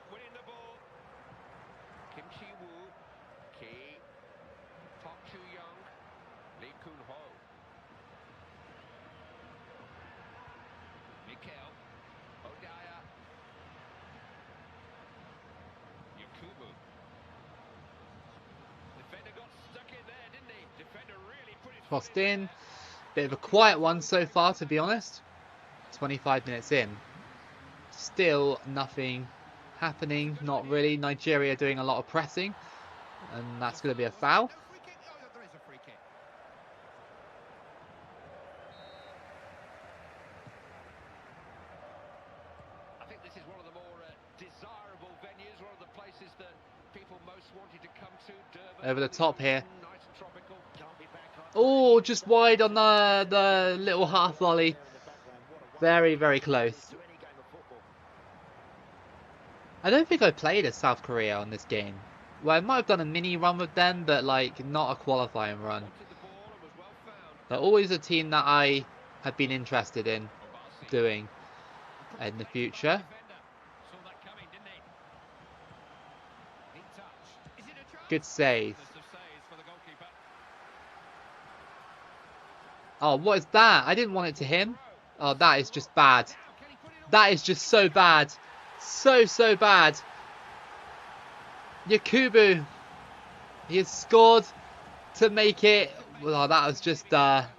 Crossed in. Bit of a quiet one so far, to be honest. 25 minutes in. Still nothing happening. Not really. Nigeria doing a lot of pressing. And that's going to be a foul. I think this is one of the more desirable venues, one of the places that people most wanted to come to. Durban, over the top here. nice and tropical. Oh, just wide on the little half volley. Very, very close. I don't think I played as South Korea on this game. Well, I might have done a mini run with them, but like not a qualifying run. They're always a team that I have been interested in doing in the future. Good save. Oh, what is that? I didn't want it to him. Oh, that is just bad. That is just so bad. So bad. Yakubu. He has scored to make it. Well, that was just that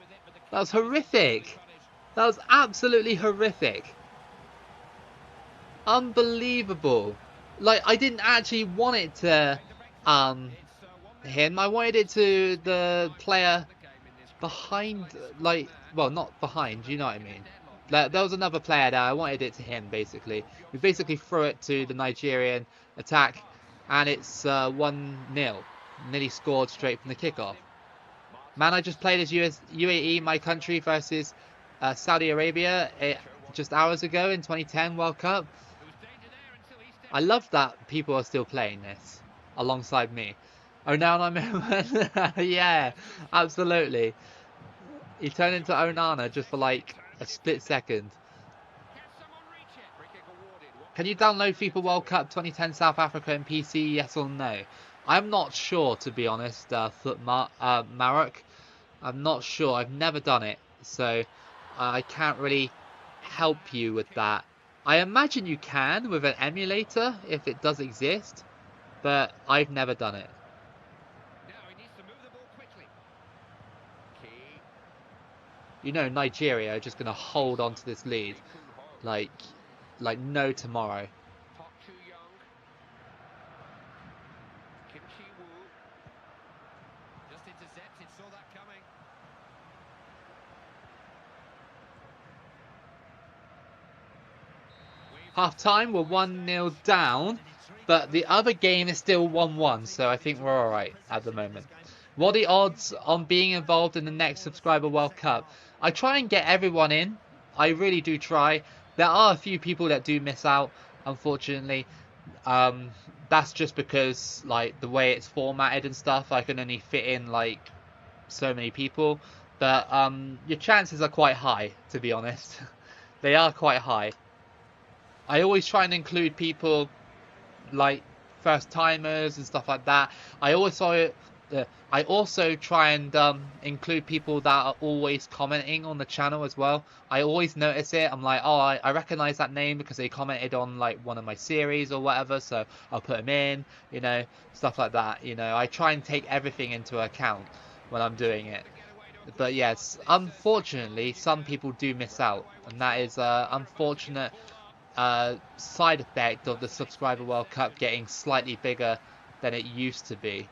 was horrific. That was absolutely horrific. Unbelievable. Like, I didn't actually want it to him. I wanted it to the player behind, like, well, not behind, you know what I mean. There was another player there. I wanted it to him, basically. We basically threw it to the Nigerian attack, and it's 1-0. Nearly scored straight from the kickoff. Man, I just played as UAE, my country, versus Saudi Arabia just hours ago in 2010 World Cup. I love that people are still playing this alongside me. Onana, yeah, absolutely. He turned into Onana just for like a split second. Can you download FIFA World Cup 2010 South Africa in PC, yes or no? I'm not sure, to be honest, Marek. I'm not sure. I've never done it, so I can't really help you with that. I imagine you can with an emulator if it does exist, but I've never done it. You know, Nigeria are just going to hold on to this lead like no tomorrow. Half time, we're 1-0 down, but the other game is still 1-1, so I think we're alright at the moment. What are the odds on being involved in the next Subscriber World Cup? I try and get everyone in. I really do try. There are a few people that do miss out, unfortunately. That's just because, like, the way it's formatted and stuff, I can only fit in, like, so many people. But your chances are quite high, to be honest. They are quite high. I always try and include people like first timers and stuff like that. I also try and include people that are always commenting on the channel as well. I always notice it. I'm like, oh, I recognize that name because they commented on like one of my series or whatever, so I'll put them in, you know, stuff like that. You know, I try and take everything into account when I'm doing it. But yes, unfortunately, some people do miss out, and that is unfortunate side effect of the Subscriber World Cup getting slightly bigger than it used to be.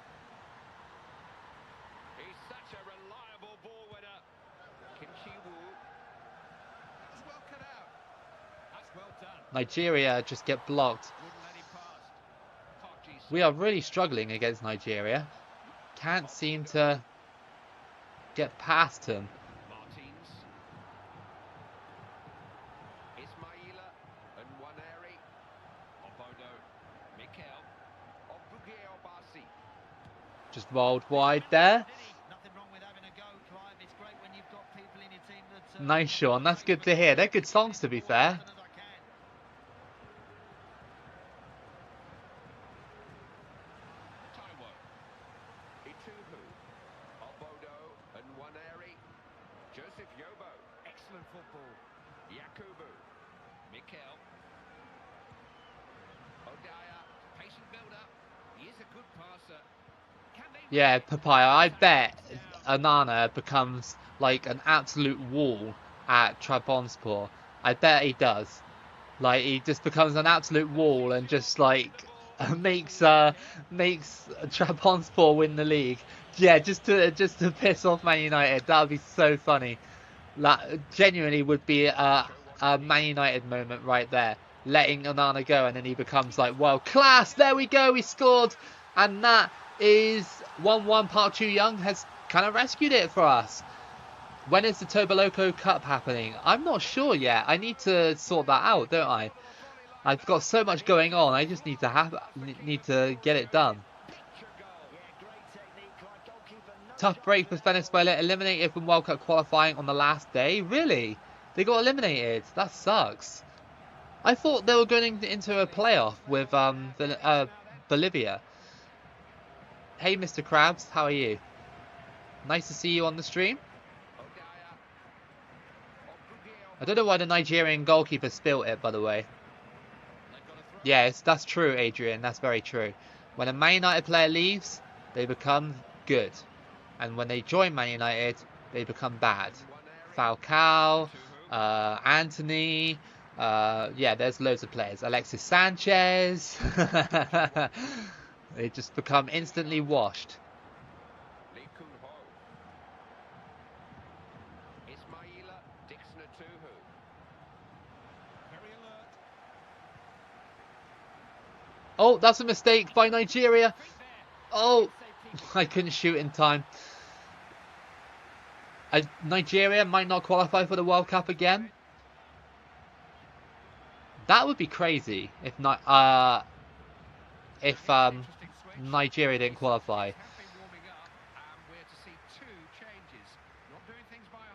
Nigeria just get blocked. We are really struggling against Nigeria. Can't seem to get past him. Just rolled wide there. Nice, Sean. That's good to hear. They're good songs, to be fair. Yeah, Papaya, I bet Anana becomes like an absolute wall at Trabzonspor. I bet he does. Like, he just becomes an absolute wall and just like makes Trabzonspor win the league. Yeah, just to piss off Man United. That would be so funny. That genuinely would be a Man United moment right there. Letting Onana go and then he becomes like world class. There we go, we scored. And that is 1-1. Park Chu-young has kind of rescued it for us. When is the Loco Cup happening? I'm not sure yet. I need to sort that out, don't I? I've got so much going on. I just need to get it done. Tough break for Venezuela, eliminated from World Cup qualifying on the last day. Really? They got eliminated. That sucks. I thought they were going into a playoff with Bolivia. Hey, Mr. Krabs, how are you? Nice to see you on the stream. I don't know why the Nigerian goalkeeper spilt it, by the way. Yes, that's true, Adrian. That's very true. When a Man United player leaves, they become good. And when they join Man United, they become bad. Falcao, Anthony, yeah, there's loads of players. Alexis Sanchez. They just become instantly washed. Oh, that's a mistake by Nigeria. Oh, I couldn't shoot in time. Nigeria might not qualify for the World Cup again. That would be crazy if not. If Nigeria didn't qualify.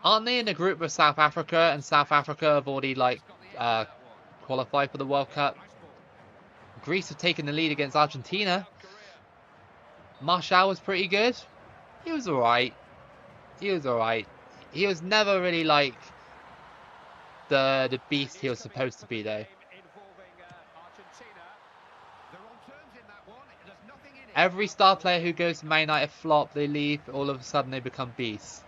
Aren't they in a group with South Africa, and South Africa have already like qualified for the World Cup? Greece have taken the lead against Argentina. Martial was pretty good. He was alright. He was alright. He was never really like the beast he was supposed to be though. Every star player who goes to Man United flop, they leave, all of a sudden they become beasts.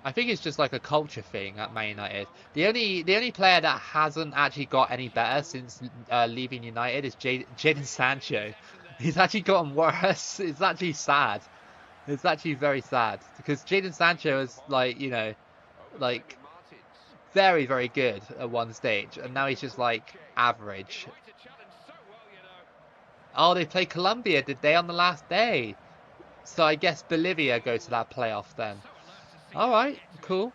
I think it's just like a culture thing at Man United. The only player that hasn't actually got any better since leaving United is Jadon Sancho. He's actually gotten worse. It's actually sad. It's actually very sad because Jadon Sancho is like, you know, like very, very good at one stage, and now he's just like average. Oh, they played Colombia, did they, on the last day? So I guess Bolivia go to that playoff then. Alright, cool.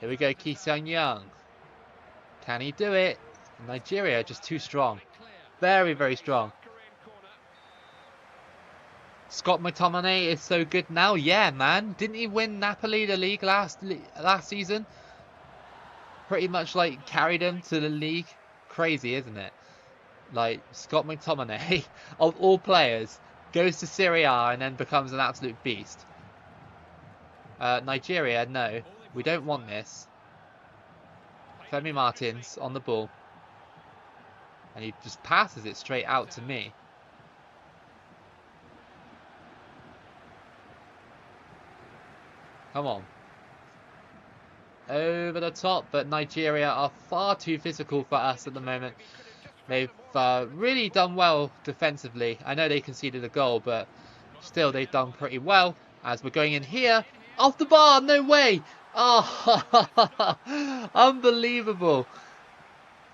Here we go, Ki Seung-young. Can he do it? Nigeria just too strong. Very, very strong. Scott McTominay is so good now. Yeah, man. Didn't he win Napoli the league last season? Pretty much like carried him to the league. Crazy, isn't it? Like Scott McTominay, of all players, goes to Serie A and then becomes an absolute beast. Nigeria, no. We don't want this. Femi Martins on the ball. And he just passes it straight out to me. Come on. Over the top, but Nigeria are far too physical for us at the moment. They've really done well defensively. I know they conceded a goal, but still they've done pretty well. As we're going in here, off the bar, no way! Oh, unbelievable.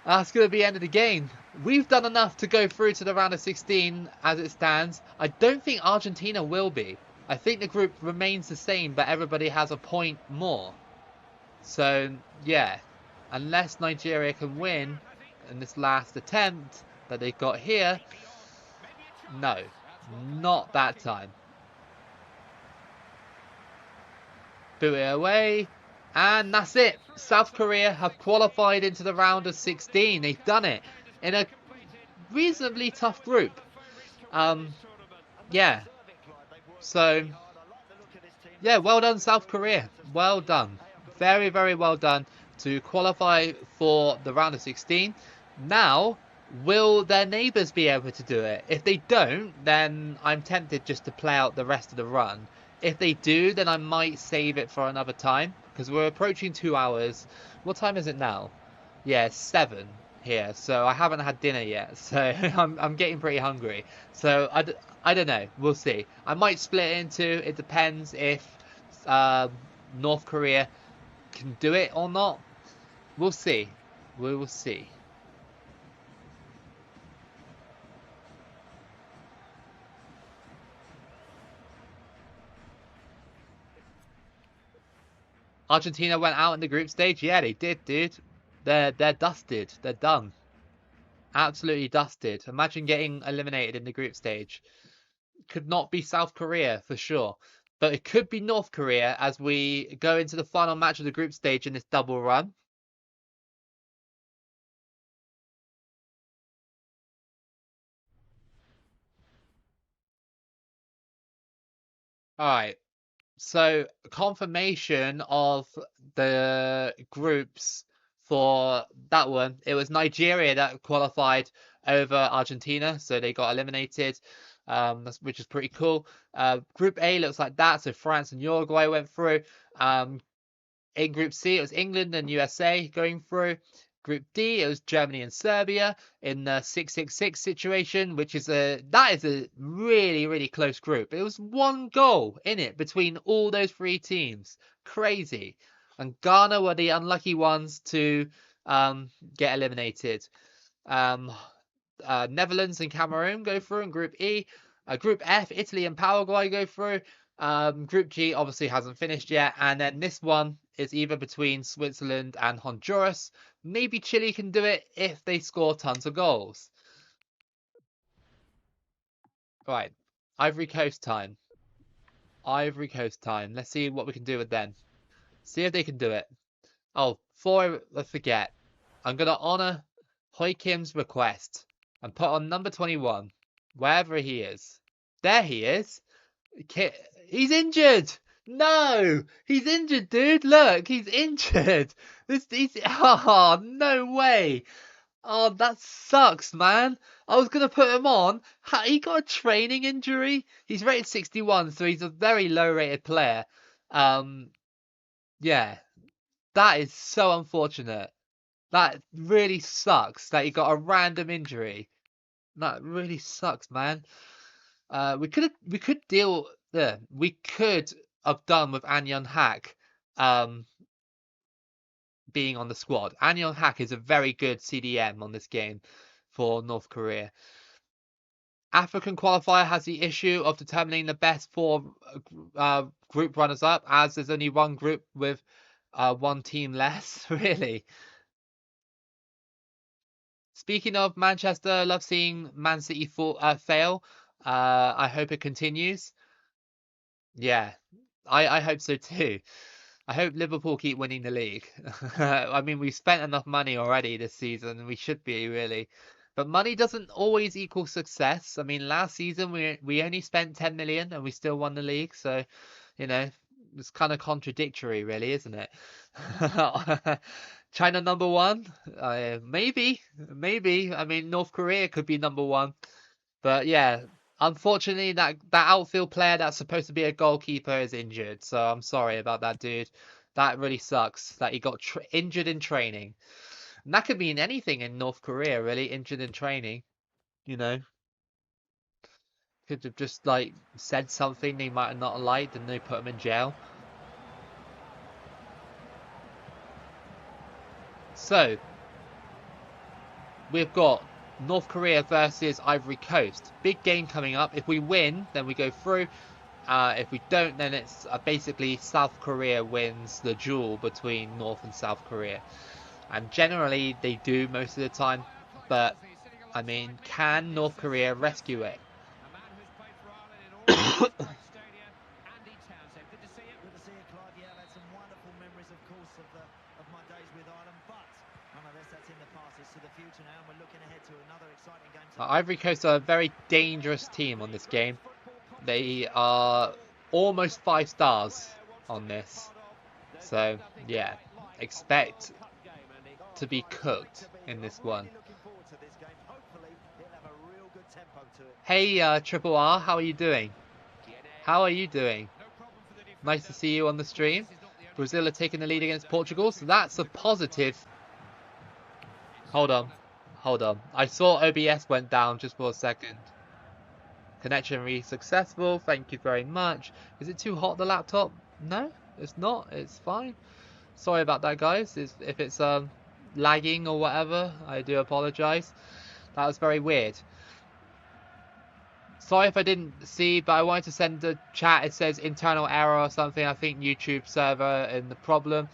That's going to be the end of the game. We've done enough to go through to the round of 16 as it stands. I don't think Argentina will be. I think the group remains the same, but everybody has a point more. So, yeah, unless Nigeria can win in this last attempt that they got here, no, not that time. Boot it away, and that's it. South Korea have qualified into the round of 16. They've done it in a reasonably tough group. Yeah, so yeah, well done, South Korea. Well done. Very, very well done to qualify for the round of 16. Now, will their neighbours be able to do it? If they don't, then I'm tempted just to play out the rest of the run. If they do, then I might save it for another time because we're approaching 2 hours. What time is it now? Yeah, it's 7 here, so I haven't had dinner yet, so I'm getting pretty hungry. So I don't know. We'll see. I might split it into. It depends if uh, North Korea can do it or not. We'll see. We will see. Argentina went out in the group stage. Yeah, they did, dude. They're dusted. They're done. Absolutely dusted. Imagine getting eliminated in the group stage. Could not be South Korea for sure. But it could be North Korea as we go into the final match of the group stage in this double run. Alright, so confirmation of the groups for that one. It was Nigeria that qualified over Argentina, so they got eliminated, which is pretty cool. Group A looks like that, so France and Uruguay went through. In Group C, it was England and USA going through. Group D, it was Germany and Serbia in the 6-6-6 situation, which is that is a really, really close group. It was one goal in it between all those three teams. Crazy. And Ghana were the unlucky ones to get eliminated. Um, Netherlands and Cameroon go through in Group E. Group F, Italy and Paraguay go through. Group G obviously hasn't finished yet. And then this one is either between Switzerland and Honduras. Maybe Chile can do it if they score tons of goals. Right. Ivory Coast time. Ivory Coast time. Let's see what we can do with them. See if they can do it. Oh, before I forget, I'm going to honour Hoi Kim's request and put on number 21, wherever he is. There he is. He's injured. No, he's injured, dude. Look, he's injured. Oh, no way. Oh, that sucks, man. I was gonna put him on. He got a training injury. He's rated 61, so he's a very low-rated player. Yeah, that is so unfortunate. That really sucks that he got a random injury. That really sucks, man. We could deal. Yeah, we could have done with Anyon Hack being on the squad. Anyon Hack is a very good CDM on this game for North Korea. African qualifier has the issue of determining the best four group runners up, as there's only one group with one team less. Really. Speaking of Manchester, love seeing Man City fail. I hope it continues. Yeah, I hope so too. I hope Liverpool keep winning the league. I mean, we've spent enough money already this season. We should be really, but money doesn't always equal success. I mean, last season we only spent 10 million and we still won the league. So, you know, it's kind of contradictory, really, isn't it? China number one? Maybe, maybe. I mean, North Korea could be number one, but yeah. Unfortunately, that outfield player that's supposed to be a goalkeeper is injured. So I'm sorry about that, dude. That really sucks that he got injured in training. And that could mean anything in North Korea, really. Injured in training, you know. Could have just like said something they might have not liked and they put him in jail. So we've got North Korea versus Ivory Coast. Big game coming up. If we win, then we go through. If we don't, then it's basically South Korea wins the duel between North and South Korea. And generally they do most of the time, but I mean, can North Korea rescue it? A man who's played for Ireland in all of these great stadia, Andy Townsend. Good to see you. Good to see you, Clive. Yeah, I've had some wonderful memories, of course, of my days with Ireland, but nonetheless, that's in the past. It's to the future now, and we're looking ahead to another exciting game. Ivory Coast are a very dangerous team on this game. They are almost 5 stars on this. So, yeah, expect to be cooked in this one. Hey, Triple R, how are you doing? How are you doing? Nice to see you on the stream. Brazil are taking the lead against Portugal, so that's a positive. Hold on. I saw OBS went down just for a second. Connection really successful. Thank you very much. Is it too hot, the laptop? No, it's not. It's fine. Sorry about that, guys. If it's lagging or whatever, I do apologize. That was very weird. Sorry if I didn't see, but I wanted to send a chat. It says internal error or something. I think YouTube server in the problem.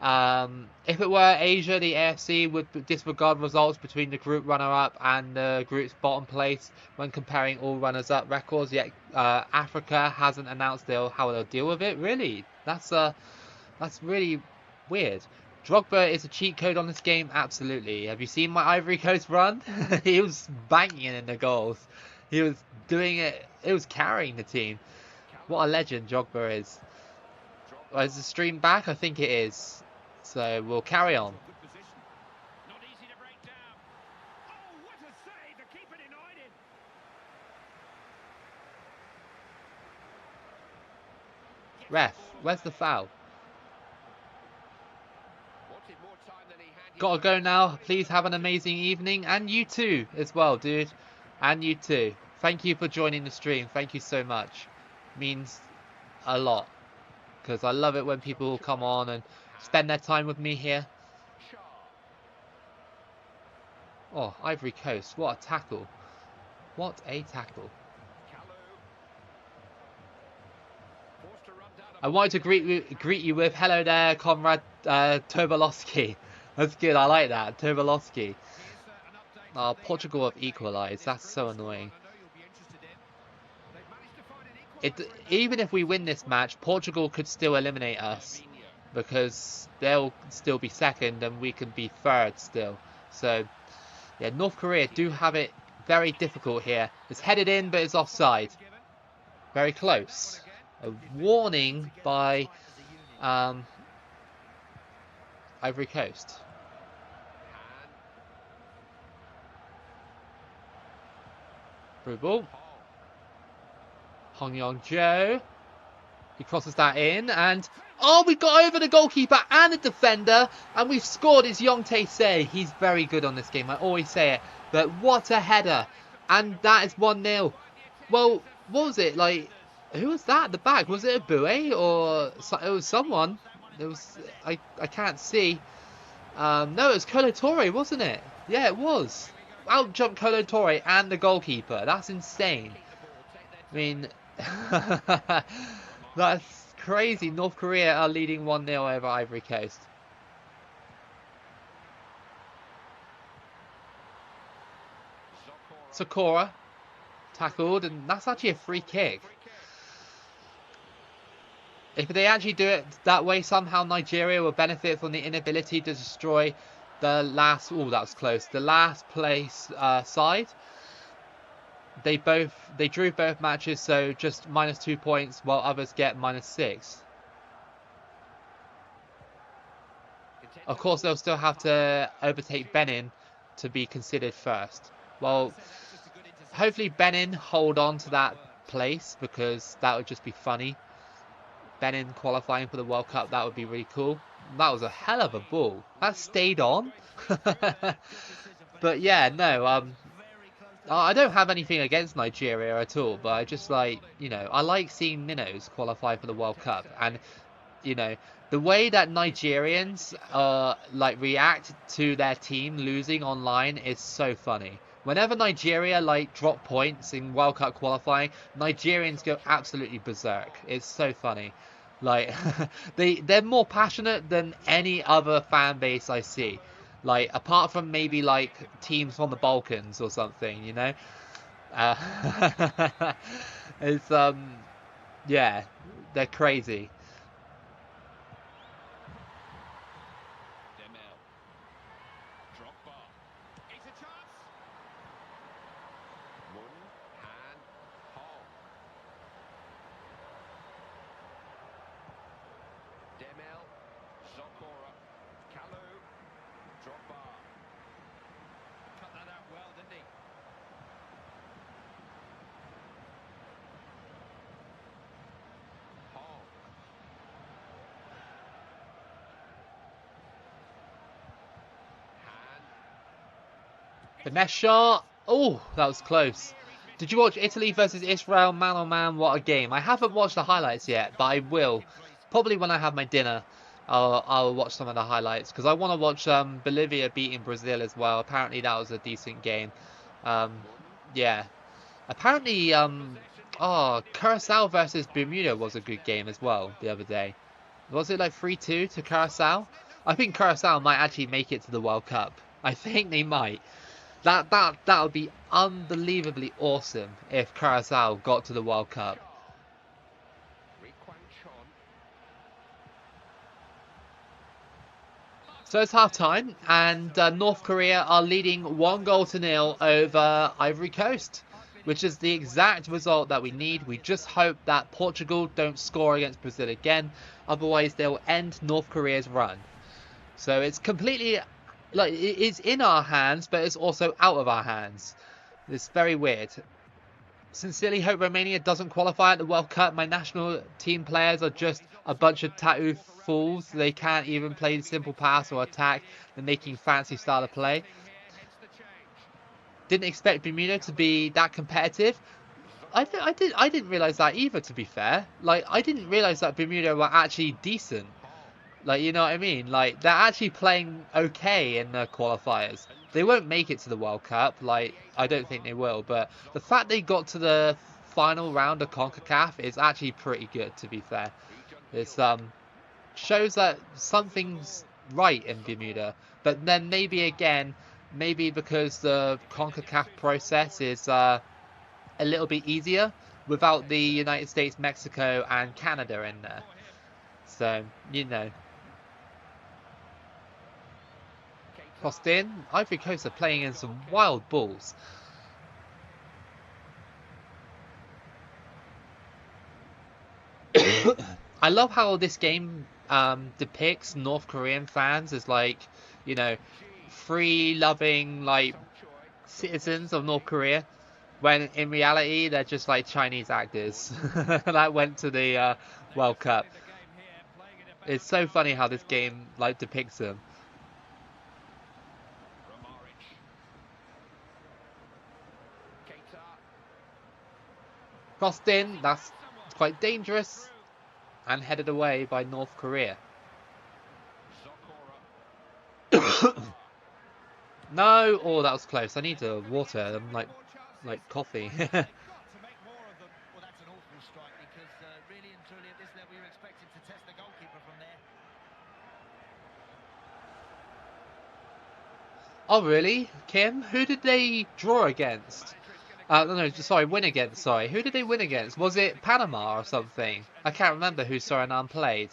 If it were Asia, the AFC would disregard results between the group runner-up and the group's bottom place when comparing all runners-up records. Yet Africa hasn't announced how they'll deal with it. Really, that's really weird. Drogba is a cheat code on this game. Absolutely. Have you seen my Ivory Coast run? He was banging in the goals. He was doing it. It was carrying the team. What a legend Drogba is. Is the stream back? I think it is. So we'll carry on. Not easy to break down. Oh, what a save! The keeper denied him. Ref, where's the foul? Wanted more time than he had. Gotta go now. Please have an amazing evening. And you too as well, dude. And you too. Thank you for joining the stream. Thank you so much. Means a lot. Because I love it when people come on and spend their time with me here. Oh, Ivory Coast. What a tackle. What a tackle. I wanted to greet you with hello there, comrade Tobolowski. That's good. I like that. Tobolowski. Portugal have equalised. That's so annoying. Even if we win this match, Portugal could still eliminate us because they'll still be second and we can be third still. So, yeah, North Korea do have it very difficult here. It's headed in, but it's offside. Very close. A warning by Ivory Coast. Through ball. Hong Yong-jo. He crosses that in and... Oh, we got over the goalkeeper and the defender. And we've scored. It's Young Tae-se. He's very good on this game. I always say it. But what a header. And that is 1-0. Well, what was it? Like, who was that at the back? Was it a Bue or... It was someone. It was... I can't see. No, it was Kolo Toure, wasn't it? Yeah, it was. Out jumped Kolo Toure and the goalkeeper. That's insane. I mean... That's crazy. North Korea are leading 1-0 over Ivory Coast. Sakura tackled, and that's actually a free kick. If they actually do it that way, somehow Nigeria will benefit from the inability to destroy the last... Oh, that was close. The last place side. They drew both matches, so just -2 points, while others get -6. Of course, they'll still have to overtake Benin to be considered first. Well, hopefully Benin hold on to that place, because that would just be funny. Benin qualifying for the World Cup, that would be really cool. That was a hell of a ball. That stayed on. But yeah, no, I don't have anything against Nigeria at all, but I just like, I like seeing minnows qualify for the World Cup. And, the way that Nigerians react to their team losing online is so funny. Whenever Nigeria like drop points in World Cup qualifying, Nigerians go absolutely berserk. It's so funny. Like they're more passionate than any other fan base I see. Like apart from maybe like teams from the Balkans or something, you know. Uh, it's yeah, they're crazy. Demel. Drogba. It's a chance. Mun, Han, Hong. Demel. Zokora. Kalu. Drogba. Cut that out well, didn't he? Hong. Han. Finesse shot. Oh, that was close. Did you watch Italy versus Israel man on man? What a game. I haven't watched the highlights yet, but I will. Probably when I have my dinner, I'll watch some of the highlights. Because I want to watch Bolivia beating Brazil as well. Apparently that was a decent game. Yeah. Apparently, oh, Curacao versus Bermuda was a good game as well the other day. Was it like 3-2 to Curacao? I think Curacao might actually make it to the World Cup. I think they might. That would be unbelievably awesome if Curacao got to the World Cup. So it's half time, and North Korea are leading 1-0 over Ivory Coast, which is the exact result that we need. We just hope that Portugal don't score against Brazil again, otherwise they'll end North Korea's run. So it's completely, like, it's in our hands, but it's also out of our hands. It's very weird. Sincerely hope Romania doesn't qualify at the World Cup. My national team players are just a bunch of tattoo fools. They can't even play the simple pass or attack. They're making fancy style of play. Didn't expect Bermuda to be that competitive. I didn't realize that either, to be fair. Like, I didn't realize that Bermuda were actually decent. Like, you know what I mean? Like, they're actually playing okay in the qualifiers. They won't make it to the World Cup. Like, I don't think they will. But the fact they got to the final round of CONCACAF is actually pretty good, to be fair. It's shows that something's right in Bermuda. But then maybe again, maybe because the CONCACAF process is a little bit easier without the United States, Mexico, and Canada in there. So, you know. Crossed in. Ivory Coast are playing in some wild balls. I love how this game depicts North Korean fans as, like, you know, free loving, like, citizens of North Korea, when in reality they're just like Chinese actors that went to the World Cup. It's so funny how this game like depicts them. Crossed in, that's quite dangerous, and headed away by North Korea. No! Oh, that was close. I need to water. I'm like coffee. Oh, really? Kim? Who did they draw against? No, sorry, win against, sorry. Who did they win against? Was it Panama or something? I can't remember who Suriname played.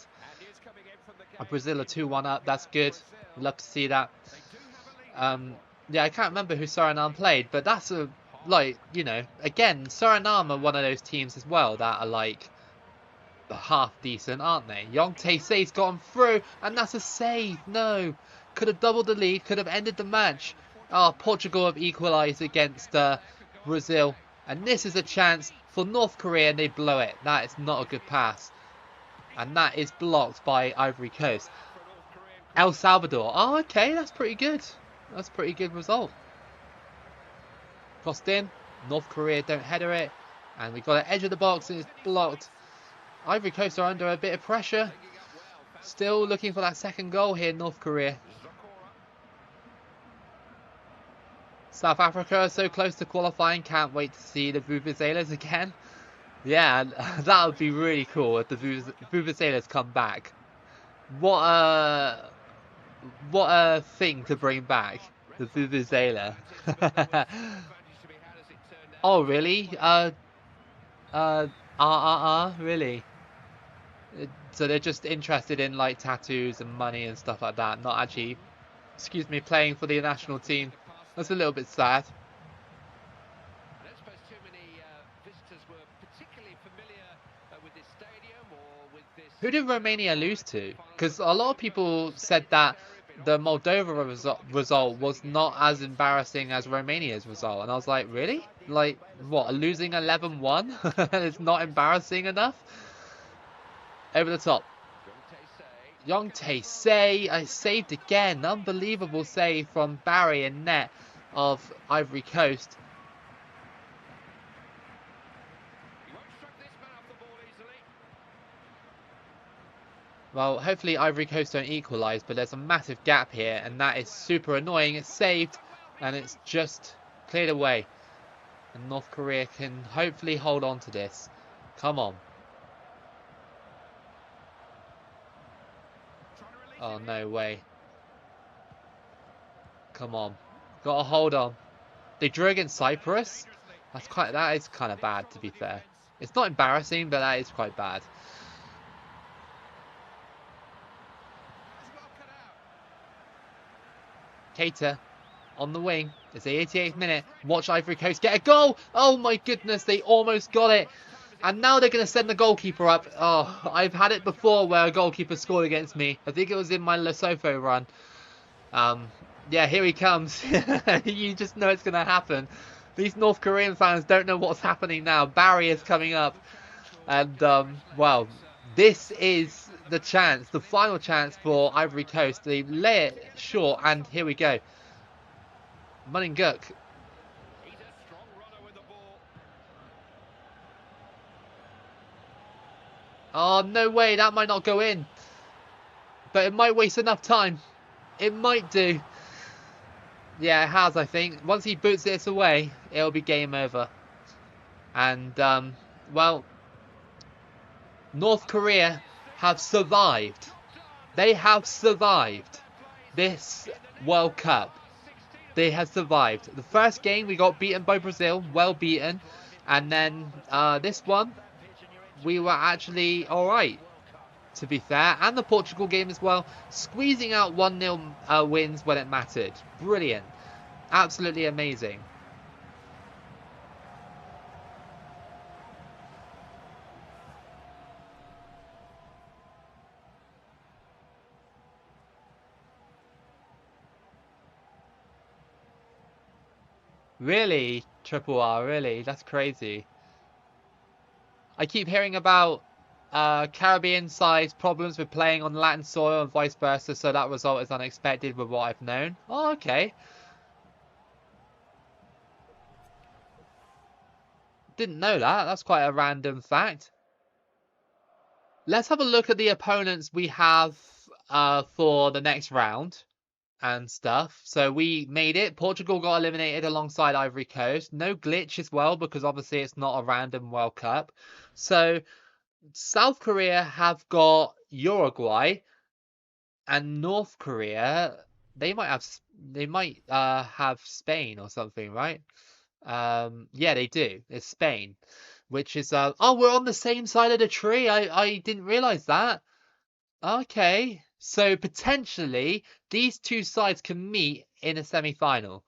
Brazil are 2-1 up, that's good. Love to see that. Yeah, I can't remember who Suriname played, but that's a, like, you know, again, Suriname are one of those teams as well that are, like, half decent, aren't they? Young Tae-Sei's gotten through, and that's a save. No. Could have doubled the lead, could have ended the match. Oh, Portugal have equalised against Brazil. And this is a chance for North Korea, and they blow it. That is not a good pass. And that is blocked by Ivory Coast. El Salvador. Oh, okay, that's pretty good. That's a pretty good result. Crossed in. North Korea don't header it. And we got an edge of the box, and it's blocked. Ivory Coast are under a bit of pressure. Still looking for that second goal here, North Korea. South Africa are so close to qualifying. Can't wait to see the Vuvuzelas again. Yeah, that would be really cool if the Vuvuzelas come back. What a thing to bring back, the Vuvuzela. Oh really? Really? So they're just interested in like tattoos and money and stuff like that, not actually, excuse me, playing for the national team. That's a little bit sad. I don't suppose too many visitors were particularly familiar with this stadium or with this. Who did Romania lose to? Because a lot of people said that the Moldova result was not as embarrassing as Romania's result, and I was like, really? Like, what, losing 11-1? It's not embarrassing enough? Over the top. Young Tae-say, I saved again. Unbelievable save from Barry and net of Ivory Coast. Well, hopefully Ivory Coast don't equalise, but there's a massive gap here, and that is super annoying. It's saved, and it's just cleared away. And North Korea can hopefully hold on to this. Come on. Oh, no way. Come on. Gotta hold on. They drew against Cyprus? That is kind of bad, to be fair. It's not embarrassing, but that is quite bad. Keita on the wing. It's the 88th minute. Watch Ivory Coast get a goal. Oh my goodness, they almost got it. And now they're going to send the goalkeeper up. Oh, I've had it before where a goalkeeper scored against me. I think it was in my Lesotho run. Yeah, here he comes. You just know it's going to happen. These North Korean fans don't know what's happening now. Barry is coming up. And, well, this is the chance, the final chance for Ivory Coast. They lay it short, and here we go. Muninguk. Oh, no way, that might not go in. But it might waste enough time. It might do. Yeah, it has, I think. Once he boots this away, it'll be game over. And, well, North Korea have survived. They have survived this World Cup. They have survived. The first game, we got beaten by Brazil. Well beaten. And then this one, we were actually alright, to be fair. And the Portugal game as well. Squeezing out 1-0 wins when it mattered. Brilliant. Absolutely amazing. Really? Triple R, really? That's crazy. I keep hearing about Caribbean sides problems with playing on Latin soil and vice versa, so that result is unexpected with what I've known. Oh, okay. Didn't know that. That's quite a random fact. Let's have a look at the opponents we have for the next round and stuff. So we made it. Portugal got eliminated alongside Ivory Coast. No glitch as well, because obviously it's not a random World Cup. So South Korea have got Uruguay, and North Korea, they might have Spain or something, right? Yeah, they do. It's Spain, which is oh, we're on the same side of the tree. I didn't realize that. Okay, so potentially these two sides can meet in a semi-final.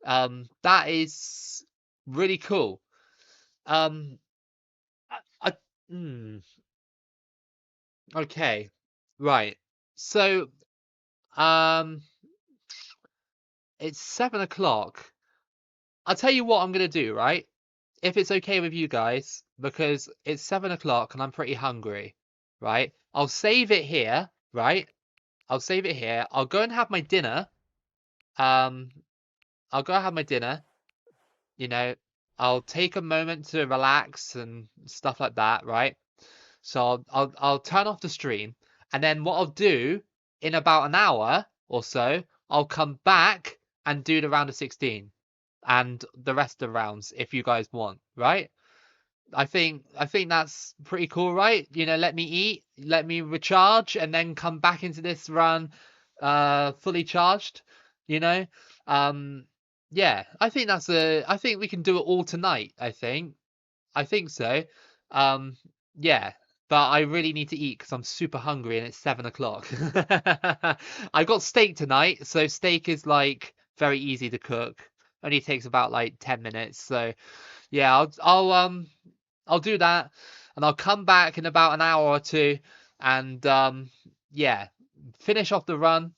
That is really cool. Hmm. Okay, right. So, it's 7 o'clock. I'll tell you what I'm gonna do, right? If it's okay with you guys, because it's 7 o'clock and I'm pretty hungry, right? I'll save it here, right? I'll save it here. I'll go and have my dinner. Um, I'll go have my dinner. You know, I'll take a moment to relax and stuff like that, right? So I'll turn off the stream, and then what I'll do in about an hour or so, I'll come back and do the round of 16. and the rest of the rounds if you guys want, right? I think that's pretty cool, right? You know, let me eat, let me recharge, and then come back into this run fully charged, you know? Um yeah, I think we can do it all tonight, I think. I think so. Um yeah, but I really need to eat because I'm super hungry and it's 7 o'clock. I got steak tonight, so steak is like very easy to cook. Only takes about like 10 minutes. So yeah, I'll do that, and I'll come back in about an hour or two, and yeah, finish off the run,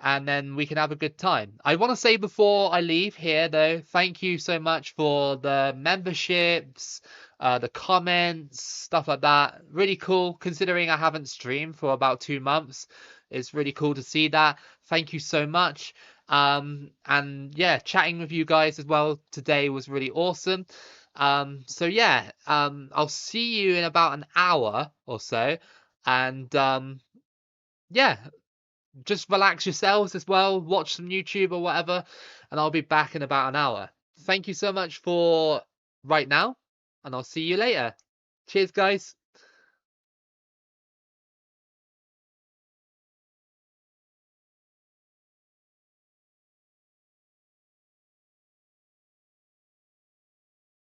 and then we can have a good time. I want to say before I leave here, though, thank you so much for the memberships, the comments, stuff like that. Really cool, considering I haven't streamed for about 2 months. It's really cool to see that. Thank you so much. And yeah, chatting with you guys as well today was really awesome. So yeah, I'll see you in about an hour or so, and yeah, just relax yourselves as well, watch some YouTube or whatever, and I'll be back in about an hour. Thank you so much for right now, and I'll see you later. Cheers, guys.